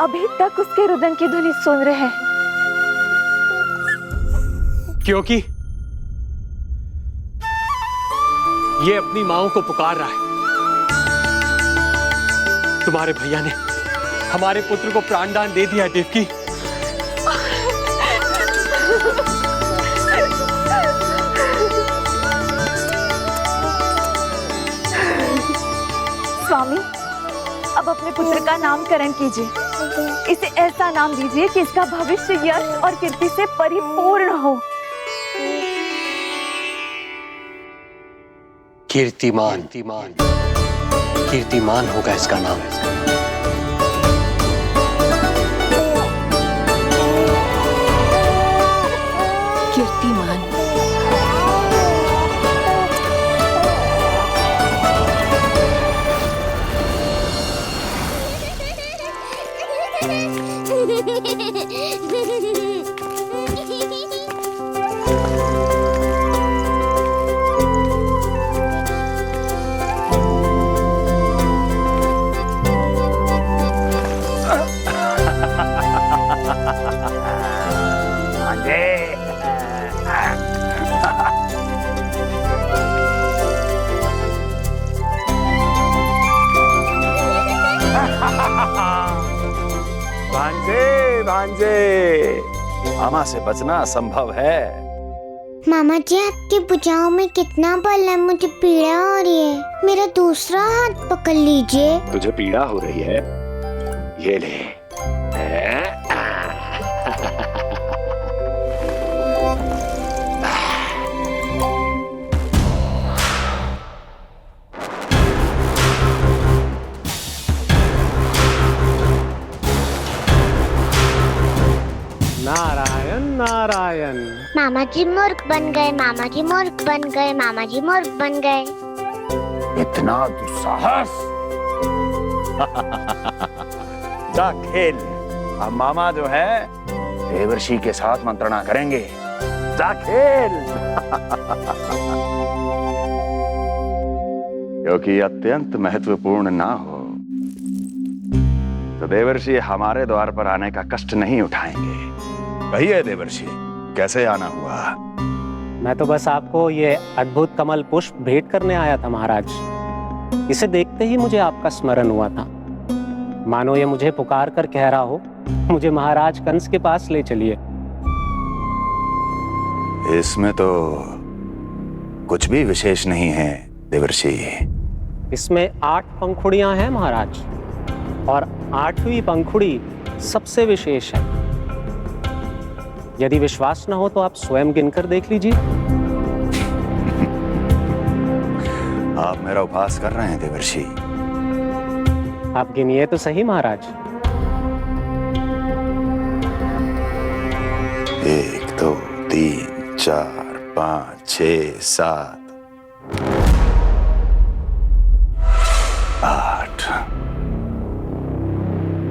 अभी तक उसके रुदन की ध्वनि सुन रहे हैं। क्योंकि ये अपनी माओ को पुकार रहा है। तुम्हारे भैया ने हमारे पुत्र को प्राणदान दे दिया है देवकी। स्वामी, अब अपने पुत्र का नामकरण कीजिए। इसे ऐसा नाम दीजिए कि इसका भविष्य यश और कीर्ति से परिपूर्ण हो। कीर्तिमान कीर्तिमान होगा इसका नाम। कीर्तिमान। भांजे भांजे, मामा से बचना असंभव है। मामा जी, आपकी भुजाओं में कितना बल है, मुझे पीड़ा हो रही है। मेरा दूसरा हाथ पकड़ लीजिए। तुझे पीड़ा हो रही है? ये ले। नारायण नारायण। मामा जी मूर्ख बन गए, मामा जी मूर्ख बन गए, मामा जी मूर्ख बन गए। इतना दुस्साहस! जा खेल। अब मामा जो है देवर्षि के साथ मंत्रणा करेंगे। जा खेल। क्योंकि अत्यंत महत्वपूर्ण ना हो तो देवर्षि हमारे द्वार पर आने का कष्ट नहीं उठाएंगे। कहिए देवर्षि, कैसे आना हुआ? मैं तो बस आपको ये अद्भुत कमल पुष्प भेंट करने आया था महाराज। इसे देखते ही मुझे आपका स्मरण हुआ था। मानो ये मुझे पुकार कर कह रहा हो, मुझे महाराज कंस के पास ले चलिए। इसमें तो कुछ भी विशेष नहीं है देवर्षि। इसमें 8 पंखुड़ियां हैं महाराज, और 8वीं पंखुड़ी सबसे विशेष है। यदि विश्वास न हो तो आप स्वयं गिनकर देख लीजिए। आप मेरा उपहास कर रहे हैं देवर्षि। आप गिनिए तो सही महाराज। 1 2 3 4 5 6 7 8।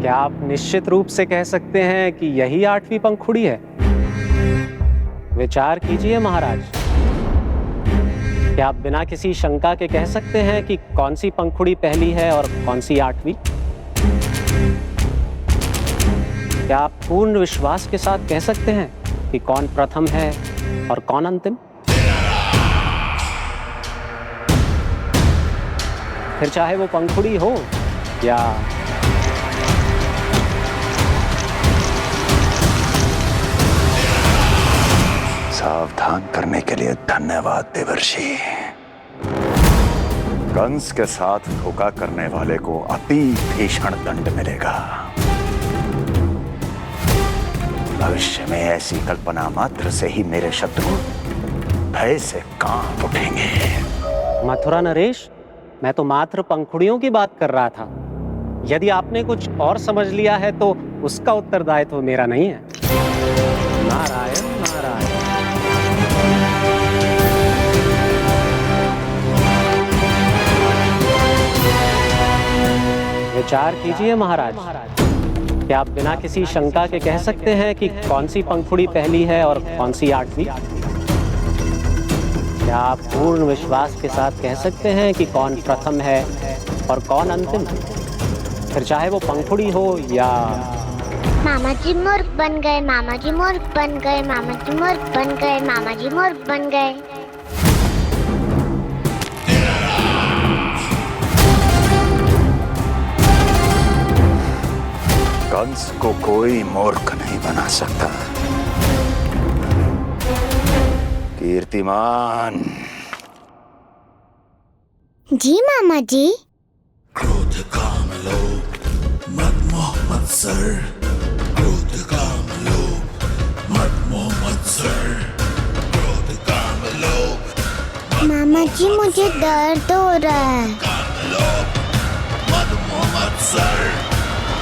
क्या आप निश्चित रूप से कह सकते हैं कि यही 8वीं पंखुड़ी है? विचार कीजिए महाराज। क्या आप बिना किसी शंका के कह सकते हैं कि कौन सी पंखुड़ी पहली है और कौन सी 8वीं? क्या आप पूर्ण विश्वास के साथ कह सकते हैं कि कौन प्रथम है और कौन अंतिम? फिर चाहे वो पंखुड़ी हो या सावधान करने के लिए धन्यवाद देवर्षि। कंस के साथ धोखा करने वाले को अति भीषण दंड मिलेगा। भविष्य में ऐसी कल्पना मात्र से ही मेरे शत्रु भय से कांप उठेंगे। मथुरा नरेश, मैं तो मात्र पंखुड़ियों की बात कर रहा था। यदि आपने कुछ और समझ लिया है तो उसका उत्तरदायित्व मेरा नहीं है। नारायण नारायण। विचार कीजिए महाराज, क्या आप बिना किसी शंका के कह सकते हैं कि कौन सी पंखुड़ी पहली है और कौन सी आठवीं? क्या आप पूर्ण विश्वास के साथ कह सकते हैं कि कौन प्रथम है और कौन अंतिम? फिर चाहे वो पंखुड़ी हो या... मामा जी मूर्ख बन गए, मामा जी मूर्ख बन गए, मामा जी मूर्ख बन गए, मामा जी मूर्ख बन गए। कंस को कोई मूर्ख नहीं बना सकता। कीर्तिमान। जी मामा जी। क्रोध काम लोभ मद मोह मत्सर, क्रोध काम लोभ मद मोह मत्सर, क्रोध काम लोभ। मामा जी मुझे दर्द हो रहा है। काम लोभ मद मोह मत्सर,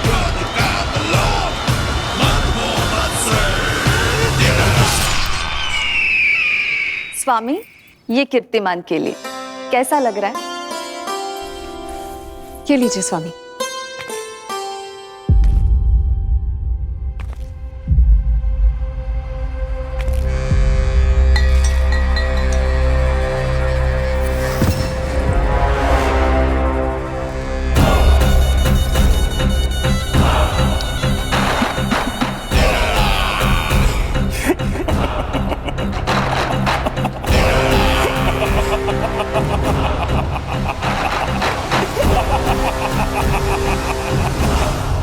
क्रोध काम लोभ मद मोह मत्सर। स्वामी, ये कीर्तिमान के लिए कैसा लग रहा है? ये लीजिए स्वामी।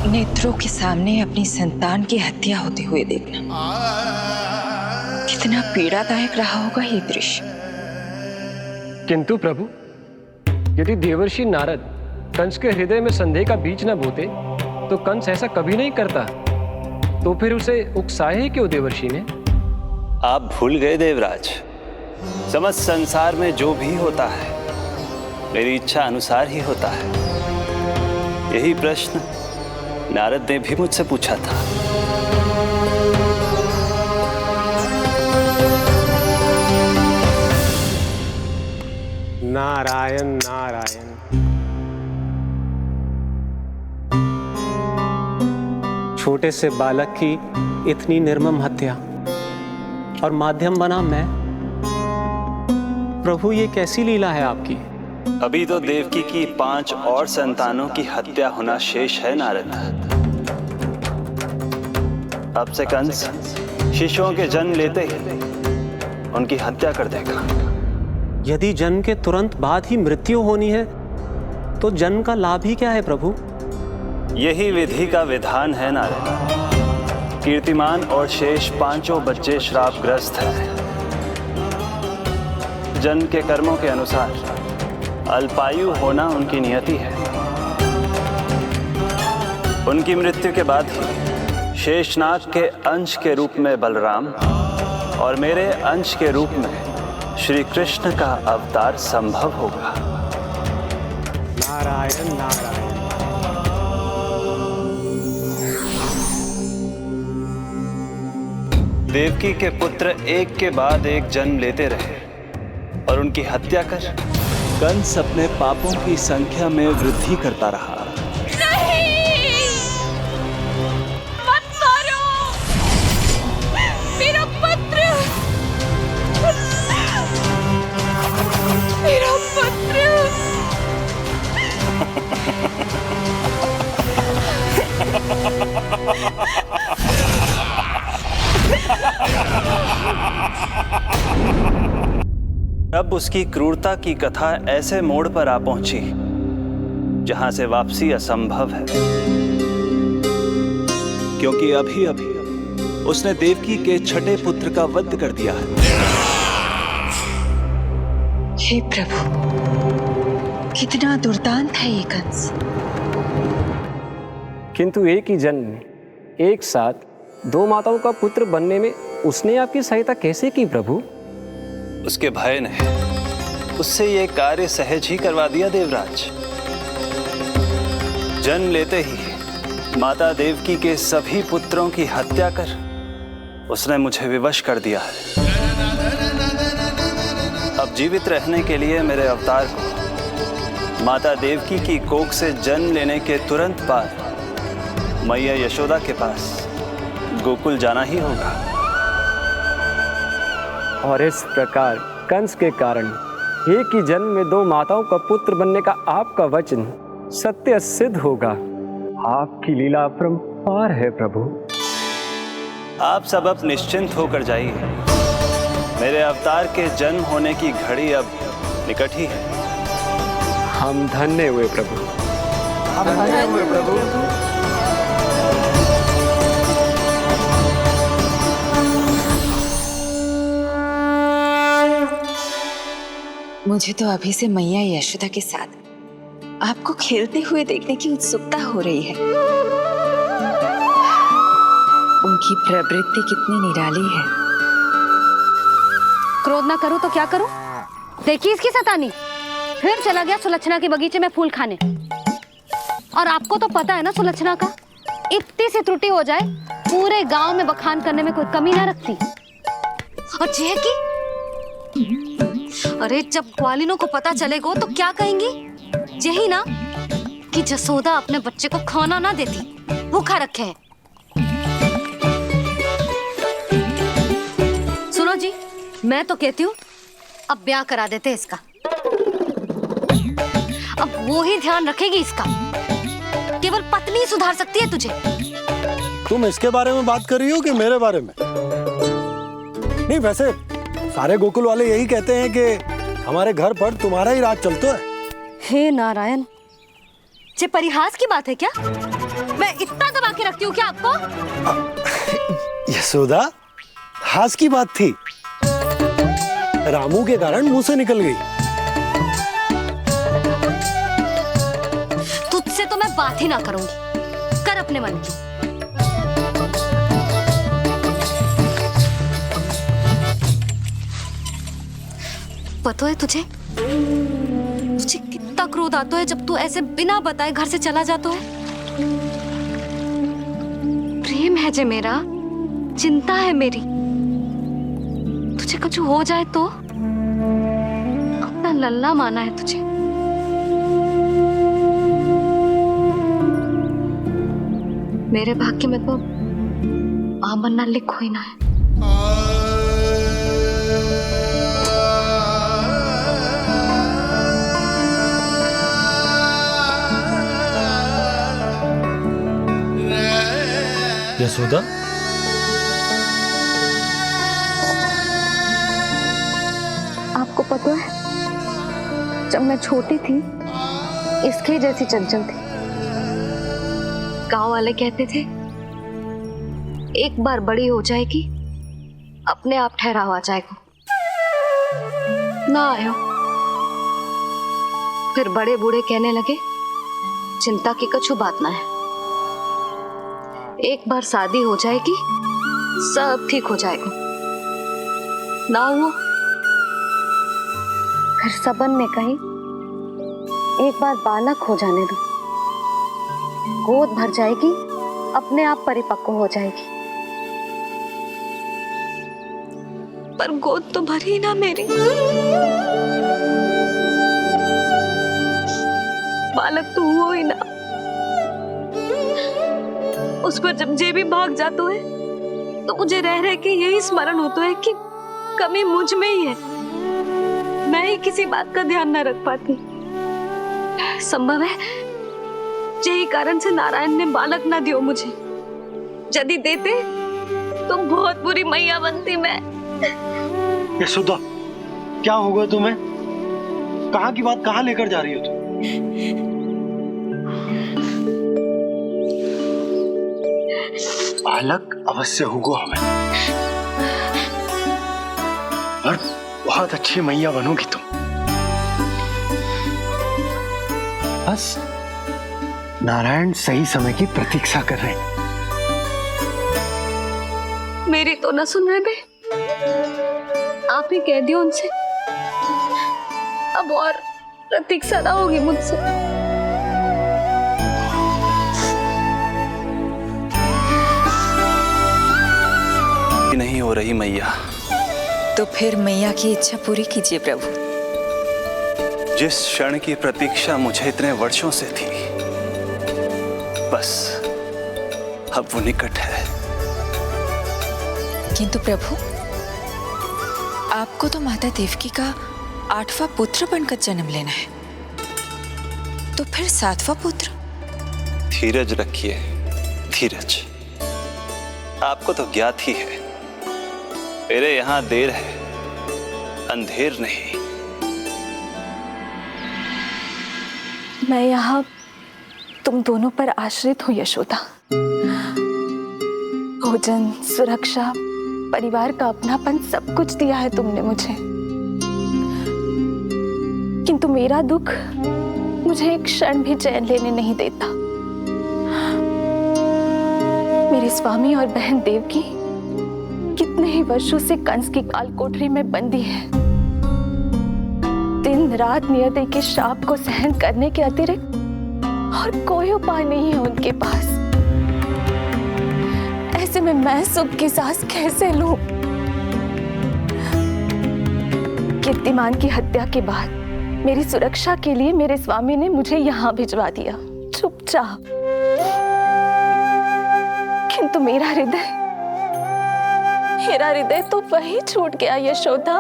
नेत्रों के सामने अपनी संतान की हत्या होते हुए देखना कितना पीड़ादायक रहा होगा ये दृश्य। किंतु प्रभु, यदि देवर्षि नारद कंस के हृदय में संदेह का बीज न बोते तो कंस ऐसा कभी नहीं करता। तो फिर उसे उकसाए ही क्यों देवर्षि ने? आप भूल गए देवराज, समस्त संसार में जो भी होता है मेरी इच्छा अनुसार ही होता है। यही प्रश्न नारद ने भी मुझसे पूछा था। नारायण नारायण। छोटे से बालक की इतनी निर्मम हत्या और माध्यम बना मैं। प्रभु, ये कैसी लीला है आपकी? अभी तो देवकी की 5 और संतानों की हत्या होना शेष है नारद। अब से कंस शिशुओं के जन्म लेते ही उनकी हत्या कर देगा। यदि जन्म के तुरंत बाद ही मृत्यु होनी है तो जन्म का लाभ ही क्या है प्रभु? यही विधि का विधान है नारद। कीर्तिमान और शेष 5 बच्चे श्रापग्रस्त हैं। जन्म के कर्मों के अनुसार अल्पायु होना उनकी नियति है। उनकी मृत्यु के बाद ही शेषनाग के अंश के रूप में बलराम और मेरे अंश के रूप में श्री कृष्ण का अवतार संभव होगा। नारायण नारायण। देवकी के पुत्र एक के बाद एक जन्म लेते रहे और उनकी हत्या कर कंस अपने पापों की संख्या में वृद्धि करता रहा। नहीं! मत मारो! मेरा पुत्र! मेरा पुत्र! अब उसकी क्रूरता की कथा ऐसे मोड़ पर आ पहुंची जहां से वापसी असंभव है, क्योंकि अभी अभी उसने देवकी के छठे पुत्र का वध कर दिया है। हे प्रभु, कितना दुर्दांत है ये कंस। किंतु एक ही जन्म में एक साथ 2 माताओं का पुत्र बनने में उसने आपकी सहायता कैसे की प्रभु? उसके भय ने उससे ये कार्य सहज ही करवा दिया देवराज। जन्म लेते ही माता देवकी के सभी पुत्रों की हत्या कर उसने मुझे विवश कर दिया है। अब जीवित रहने के लिए मेरे अवतार को माता देवकी की कोख से जन्म लेने के तुरंत बाद मैया यशोदा के पास गोकुल जाना ही होगा। और इस प्रकार कंस के कारण एक ही जन्म में दो माताओं का पुत्र बनने का आपका वचन सत्य सिद्ध होगा। आपकी लीला अपरंपार है प्रभु। आप सब अब निश्चिंत होकर जाइए। मेरे अवतार के जन्म होने की घड़ी अब निकट ही है। हम धन्य हुए प्रभु। हम धन्य हुए प्रभु। मुझे तो अभी से मैया यशोदा के साथ आपको खेलते हुए देखने की उत्सुकता हो रही है। उनकी प्रवृत्ति कितनी निराली है। क्रोध ना करूं तो क्या करूं? देखिए इसकी शैतानी, फिर चला गया सुलक्षणा के बगीचे में फूल खाने। और आपको तो पता है ना सुलक्षणा का, इतनी सी त्रुटि हो जाए पूरे गांव में बखान करने में कोई कमी ना रखती। और जेह की, अरे जब ग्वालिनों को पता चलेगा तो क्या कहेंगी? यही ना कि जसोदा अपने बच्चे को खाना ना देती, भूखा रखे है। सुनो जी, मैं तो कहती हूँ अब ब्याह करा देते इसका। अब वो ही ध्यान रखेगी इसका। केवल पत्नी सुधार सकती है तुझे। तुम इसके बारे में बात कर रही हो कि मेरे बारे में? नहीं, वैसे सारे गोकुल वाले यही कहते हैं कि हमारे घर पर तुम्हारा ही राज चलता है। हे नारायण, ये परिहास की बात है क्या? मैं इतना दबा के रखती हूँ क्या आपको? यशोदा, हास की बात थी। रामू के कारण मुंह से निकल गई। तुझसे तो मैं बात ही ना करूंगी। कर अपने मन की। पता है तुझे कितना क्रोध आता है जब तू ऐसे बिना बताए घर से चला जाता है। प्रेम है जे मेरा, चिंता है मेरी। तुझे कुछ हो जाए तो अपना लल्ला माना है तुझे। मेरे भाग्य में तो आमन्ना लिखो ही ना है। यशोदा, आपको पता है, जब मैं छोटी थी इसके जैसी चंचल थी। गांव वाले कहते थे एक बार बड़ी हो जाएगी अपने आप ठहराव आ जाएगा। ना आयो। फिर बड़े बूढ़े कहने लगे चिंता की कछु बात ना है, एक बार शादी हो जाएगी सब ठीक हो जाएगा। ना हुआ। फिर सबन ने कही एक बार बालक हो जाने दो, गोद भर जाएगी अपने आप परिपक्व हो जाएगी। पर गोद तो भरी ना मेरी। बालक तो हुआ ही ना। उस पर जब जे भी भाग जाता है तो मुझे रह रह के यही स्मरण होता है कि कमी मुझ में ही है। मैं ही किसी बात का ध्यान न रख पाती। संभव है यही कारण से नारायण ने बालक ना दियो मुझे। यदि देते तो बहुत बुरी मैया बनती मैं। यशोदा, क्या होगा तुम्हें? कहाँ की बात कहाँ लेकर जा रही हो तुम? बालक अवश्य होगा हमें, और बहुत अच्छी मैया बनोगी तुम। बस नारायण सही समय की प्रतीक्षा कर रहे हैं। मेरी तो ना सुन रहे बे। आप ही कह दियो उनसे अब और प्रतीक्षा ना होगी मुझसे। नहीं हो रही मैया। तो फिर मैया की इच्छा पूरी कीजिए प्रभु। जिस क्षण की प्रतीक्षा मुझे इतने वर्षों से थी, बस अब वो निकट है। किंतु प्रभु, आपको तो माता देवकी का 8वां पुत्र बनकर जन्म लेना है, तो फिर 7वां पुत्र? धीरज रखिए, धीरज। आपको तो ज्ञात ही है, मेरे यहां देर है, अंधेर नहीं। मैं यहाँ तुम दोनों पर आश्रित हूँ यशोदा। भोजन, सुरक्षा, परिवार का अपनापन सब कुछ दिया है तुमने मुझे, किंतु मेरा दुख मुझे एक क्षण भी चैन लेने नहीं देता। मेरे स्वामी और बहन देवकी कितने ही वर्षों से कंस की काल कोठरी में बंदी है। दिन रात नियति के श्राप को सहन करने के अतिरिक्त और कोई उपाय नहीं है उनके पास। ऐसे में मैं सुख की सांस कैसे लूं? कीर्तिमान की हत्या के बाद मेरी सुरक्षा के लिए मेरे स्वामी ने मुझे यहाँ भिजवा दिया, चुपचाप। किंतु मेरा हृदय तो वही छूट गया यशोदा।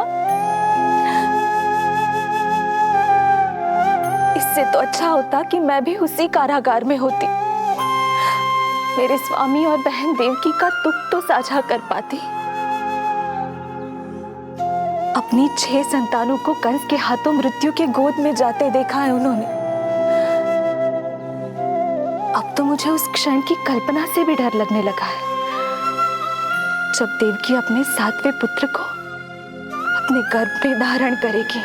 इससे तो अच्छा होता कि मैं भी उसी कारागार में होती, मेरे स्वामी और बहन देवकी का दुख तो साझा कर पाती। अपनी 6 संतानों को कंस के हाथों मृत्यु के गोद में जाते देखा है उन्होंने। अब तो मुझे उस क्षण की कल्पना से भी डर लगने लगा है, जब देवकी अपने 7वें पुत्र को अपने गर्भ में धारण करेगी।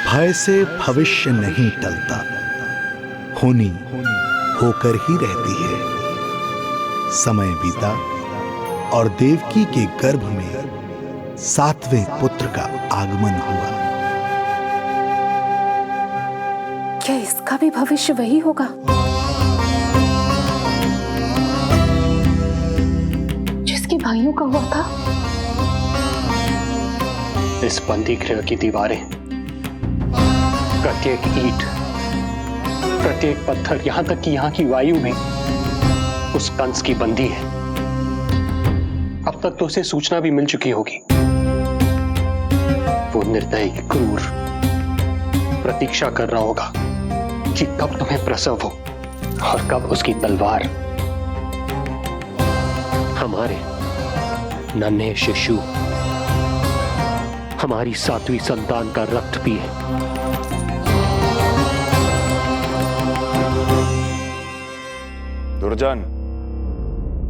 भय से भविष्य नहीं टलता, होनी होकर ही रहती है। समय बीता और देवकी के गर्भ में 7वें पुत्र का आगमन हुआ। क्या इसका भी भविष्य वही होगा जिसके भाइयों का हुआ था? इस बंदी गृह की दीवारें, प्रत्येक ईंट, प्रत्येक पत्थर, यहां तक कि यहां की वायु में उस कंस की बंदी है। अब तक तो उसे सूचना भी मिल चुकी होगी। वो निर्दयी, क्रूर प्रतीक्षा कर रहा होगा कि कब तुम्हें प्रसव हो और कब उसकी तलवार हमारे नन्हे शिशु, हमारी 7वीं संतान का रक्त पिए। दुर्जन,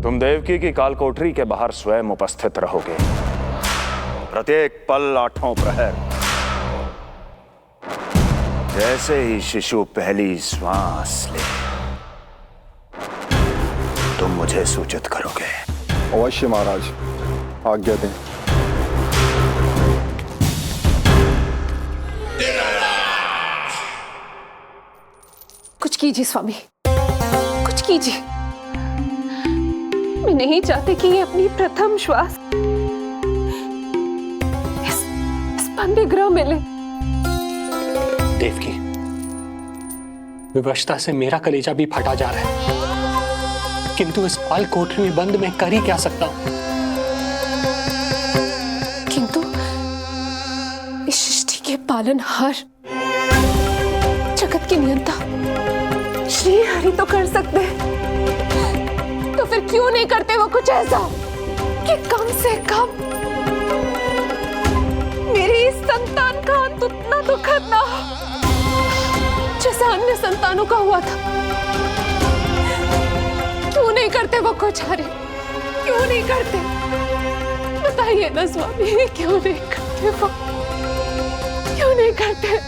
तुम देवकी की कालकोठरी के बाहर स्वयं उपस्थित रहोगे, प्रत्येक पल 8 प्रहर। जैसे ही शिशु पहली श्वास ले, तुम मुझे सूचित करोगे। अवश्य महाराज, आज्ञा दें। कुछ कीजिए स्वामी, कुछ कीजिए। मैं नहीं चाहती कि ये अपनी प्रथम श्वास इस बंदी गृह में ले। देवकी, विवशता से मेरा कलेजा भी फटा जा रहा है, किंतु इस काल कोठरी में बंद मैं कर ही क्या सकता हूं? किंतु इस सृष्टि के पालनहार, जगत की नियंता श्री हरि तो कर सकते हैं, तो फिर क्यों नहीं करते वो कुछ ऐसा कि कम से कम मेरी इस संतान का अंत उतना दुखद ना हो जैसा अन्य संतानों का हुआ था। क्यों नहीं करते वो कुछ? हरे क्यों नहीं करते? बताइए ना स्वामी, क्यों नहीं करते वो? क्यों नहीं करते?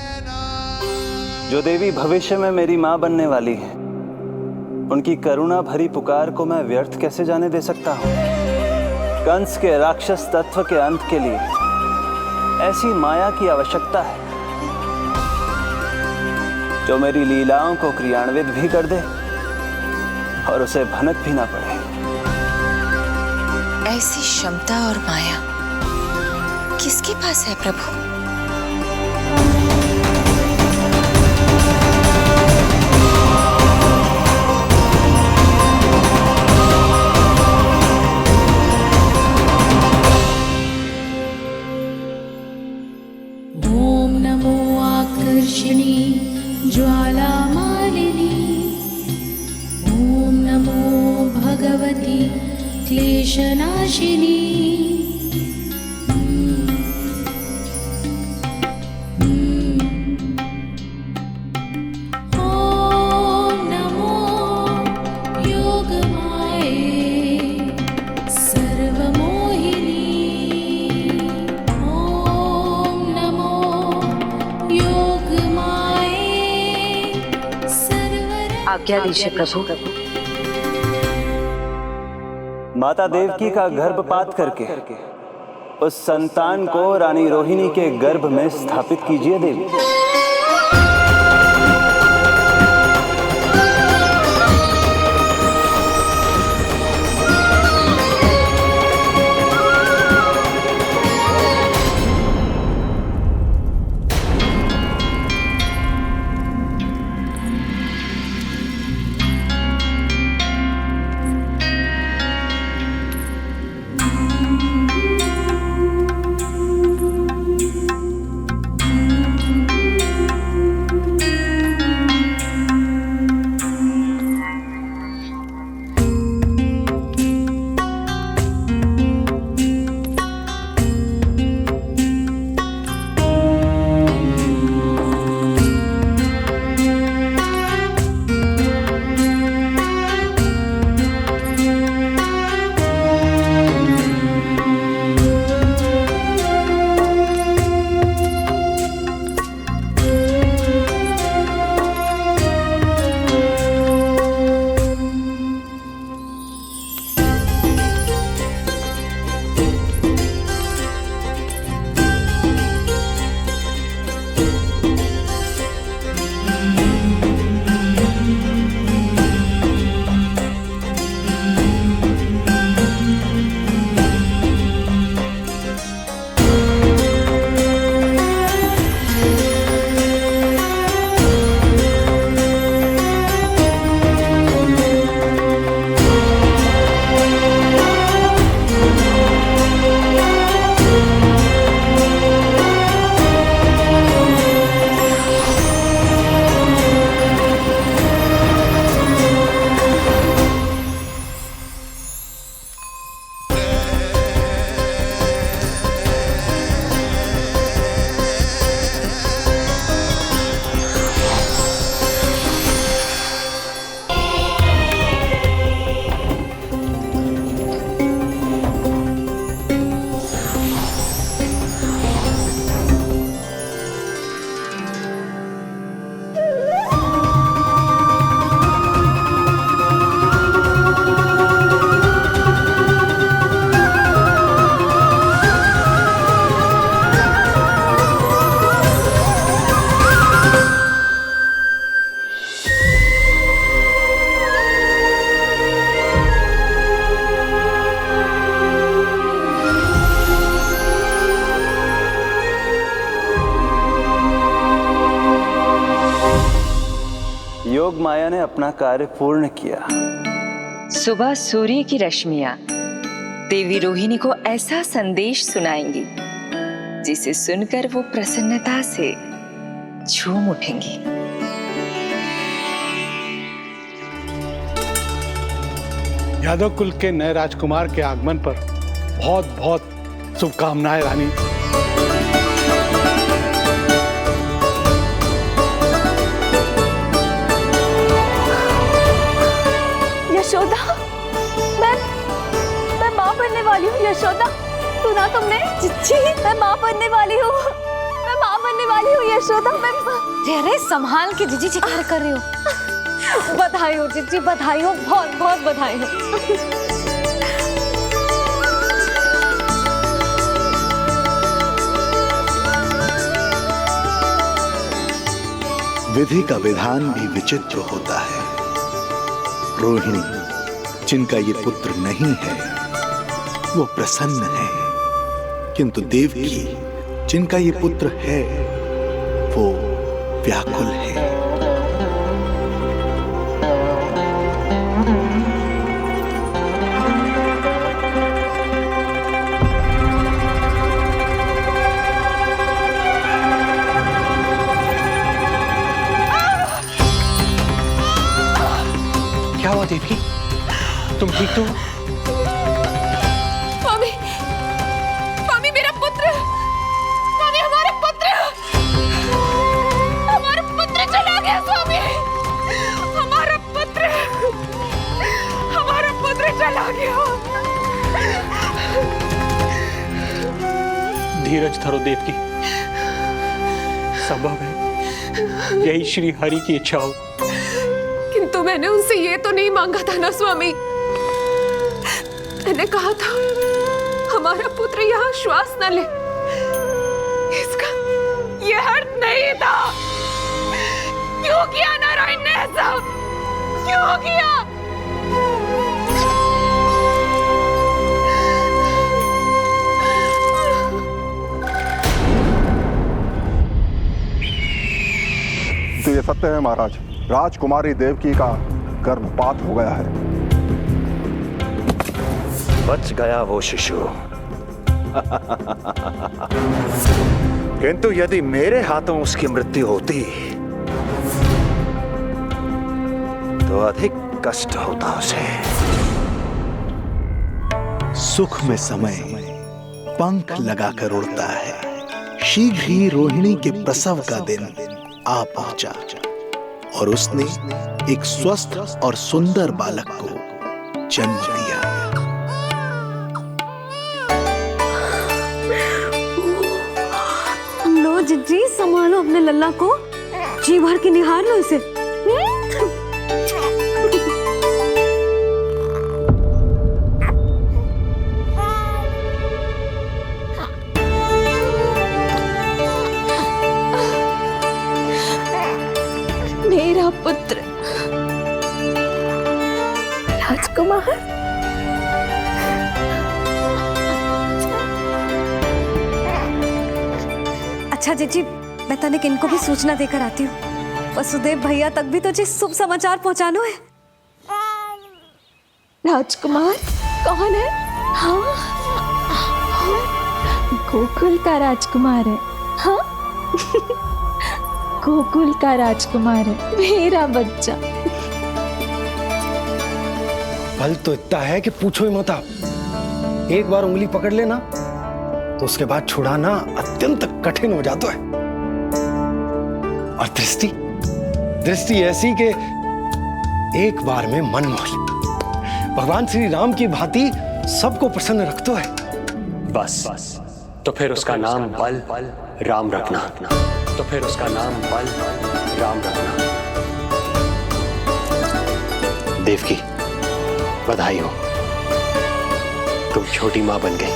जो देवी भविष्य में मेरी मां बनने वाली है, उनकी करुणा भरी पुकार को मैं व्यर्थ कैसे जाने दे सकता हूं? कंस के राक्षस तत्व के अंत के लिए ऐसी माया की आवश्यकता है जो मेरी लीलाओं को क्रियान्वित भी कर दे और उसे भनक भी ना पड़े। ऐसी क्षमता और माया किसके पास है प्रभु? ॐ नमो आकर्षणी ज्वाला मालिनी, ॐ नमो भगवती क्लेशनाशिनी। ॐ नमो योगमाये सर्वमोहिनी, ॐ नमो योगमाये आज्ञा दीजिए प्रभु। माता देवकी का गर्भपात करके उस संतान को रानी रोहिणी के गर्भ में स्थापित कीजिए देवी। योग माया ने अपना कार्य पूर्ण किया। सुबह सूर्य की रश्मियां देवी रोहिणी को ऐसा संदेश सुनाएंगी जिसे सुनकर वो प्रसन्नता से झूम उठेंगी। यादव कुल के नए राजकुमार के आगमन पर बहुत बहुत शुभकामनाएं रानी। यशोदा, मैं माँ बनने वाली हूँ। यशोदा, सुना तुमने? चिच्ची, मैं माँ बनने वाली हूँ। मैं माँ बनने वाली हूँ यशोदा। अरे संभाल के जीजी चिकार कर रही हो। बधाई हो जीजी, बधाई हो, बहुत बहुत बधाई हो। विधि का विधान भी विचित्र होता है। रोहिणी, जिनका ये पुत्र नहीं है, वो प्रसन्न है, किंतु देवकी, जिनका ये पुत्र है, वो व्याकुल है। क्या हुआ देवकी? तुम ठीक तो हो? स्वामी, स्वामी मेरा पुत्र, स्वामी हमारा पुत्र चला गया। स्वामी हमारा पुत्र चला गया। धीरज धरो देवकी, संभव है यही श्री हरि की इच्छा हो। किंतु मैंने उनसे ये तो नहीं मांगा था ना स्वामी। मैंने कहा था हमारा पुत्र यहाँ श्वास न ले, इसका ये अर्थ नहीं था। क्यों किया नारायण ने ऐसा? क्यों किया? तो ये सत्य है महाराज, राजकुमारी देवकी का गर्भपात हो गया है। बच गया वो शिशु। किंतु यदि मेरे हाथों उसकी मृत्यु होती तो अधिक कष्ट होता उसे। सुख में समय पंख लगाकर उड़ता है। शीघ्र ही रोहिणी के प्रसव का दिन आ पहुंचा और उसने एक स्वस्थ और सुंदर बालक को जन्म दिया। लो जिज्जी, संभालो अपने लल्ला को, जी भर के निहार लो इसे। मेरा पुत्र राजकुमार। अच्छा जीजी, मैं तनिक इनको भी सूचना देकर आती हूँ। वसुदेव भैया तक भी तुझे शुभ समाचार पहुंचाना है। राजकुमार कौन है? हाँ, गोकुल का राजकुमार है। हाँ, गोकुल का राजकुमार है मेरा बच्चा। बल तो इतना है कि पूछो ही मत आप। एक बार उंगली पकड़ लेना तो उसके बाद छुड़ाना अत्यंत कठिन हो जाता है। और दृष्टि ऐसी कि एक बार में मन मोही। भगवान श्री राम की भांति सबको प्रसन्न रखतो है। बस तो फिर उसका नाम बल राम रखना। तो फिर उसका नाम बल राम रखना। देवकी, बधाई हो, तुम छोटी मां बन गई।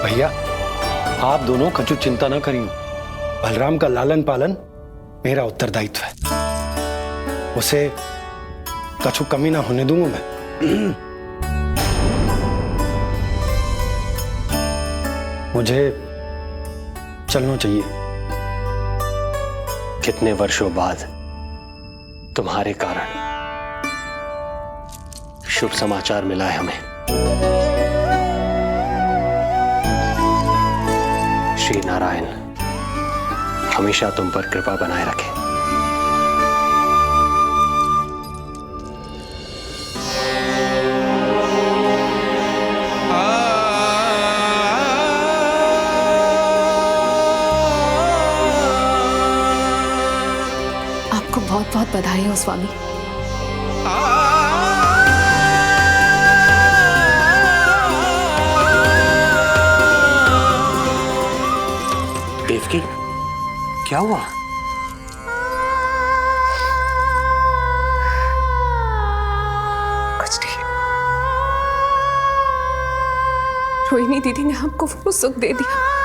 भैया, आप दोनों कछु चिंता न करियो। बलराम का लालन पालन मेरा उत्तरदायित्व है। उसे कछु कमी ना होने दूंगा मैं। मुझे चलना चाहिए। कितने वर्षों बाद तुम्हारे कारण शुभ समाचार मिला है हमें। श्री नारायण हमेशा तुम पर कृपा बनाए रखे। आपको बहुत बहुत बधाई हो स्वामी। देवकी, क्या हुआ? कुछ नहीं। रोहिणी दीदी ने आपको वो सुख दे दिया।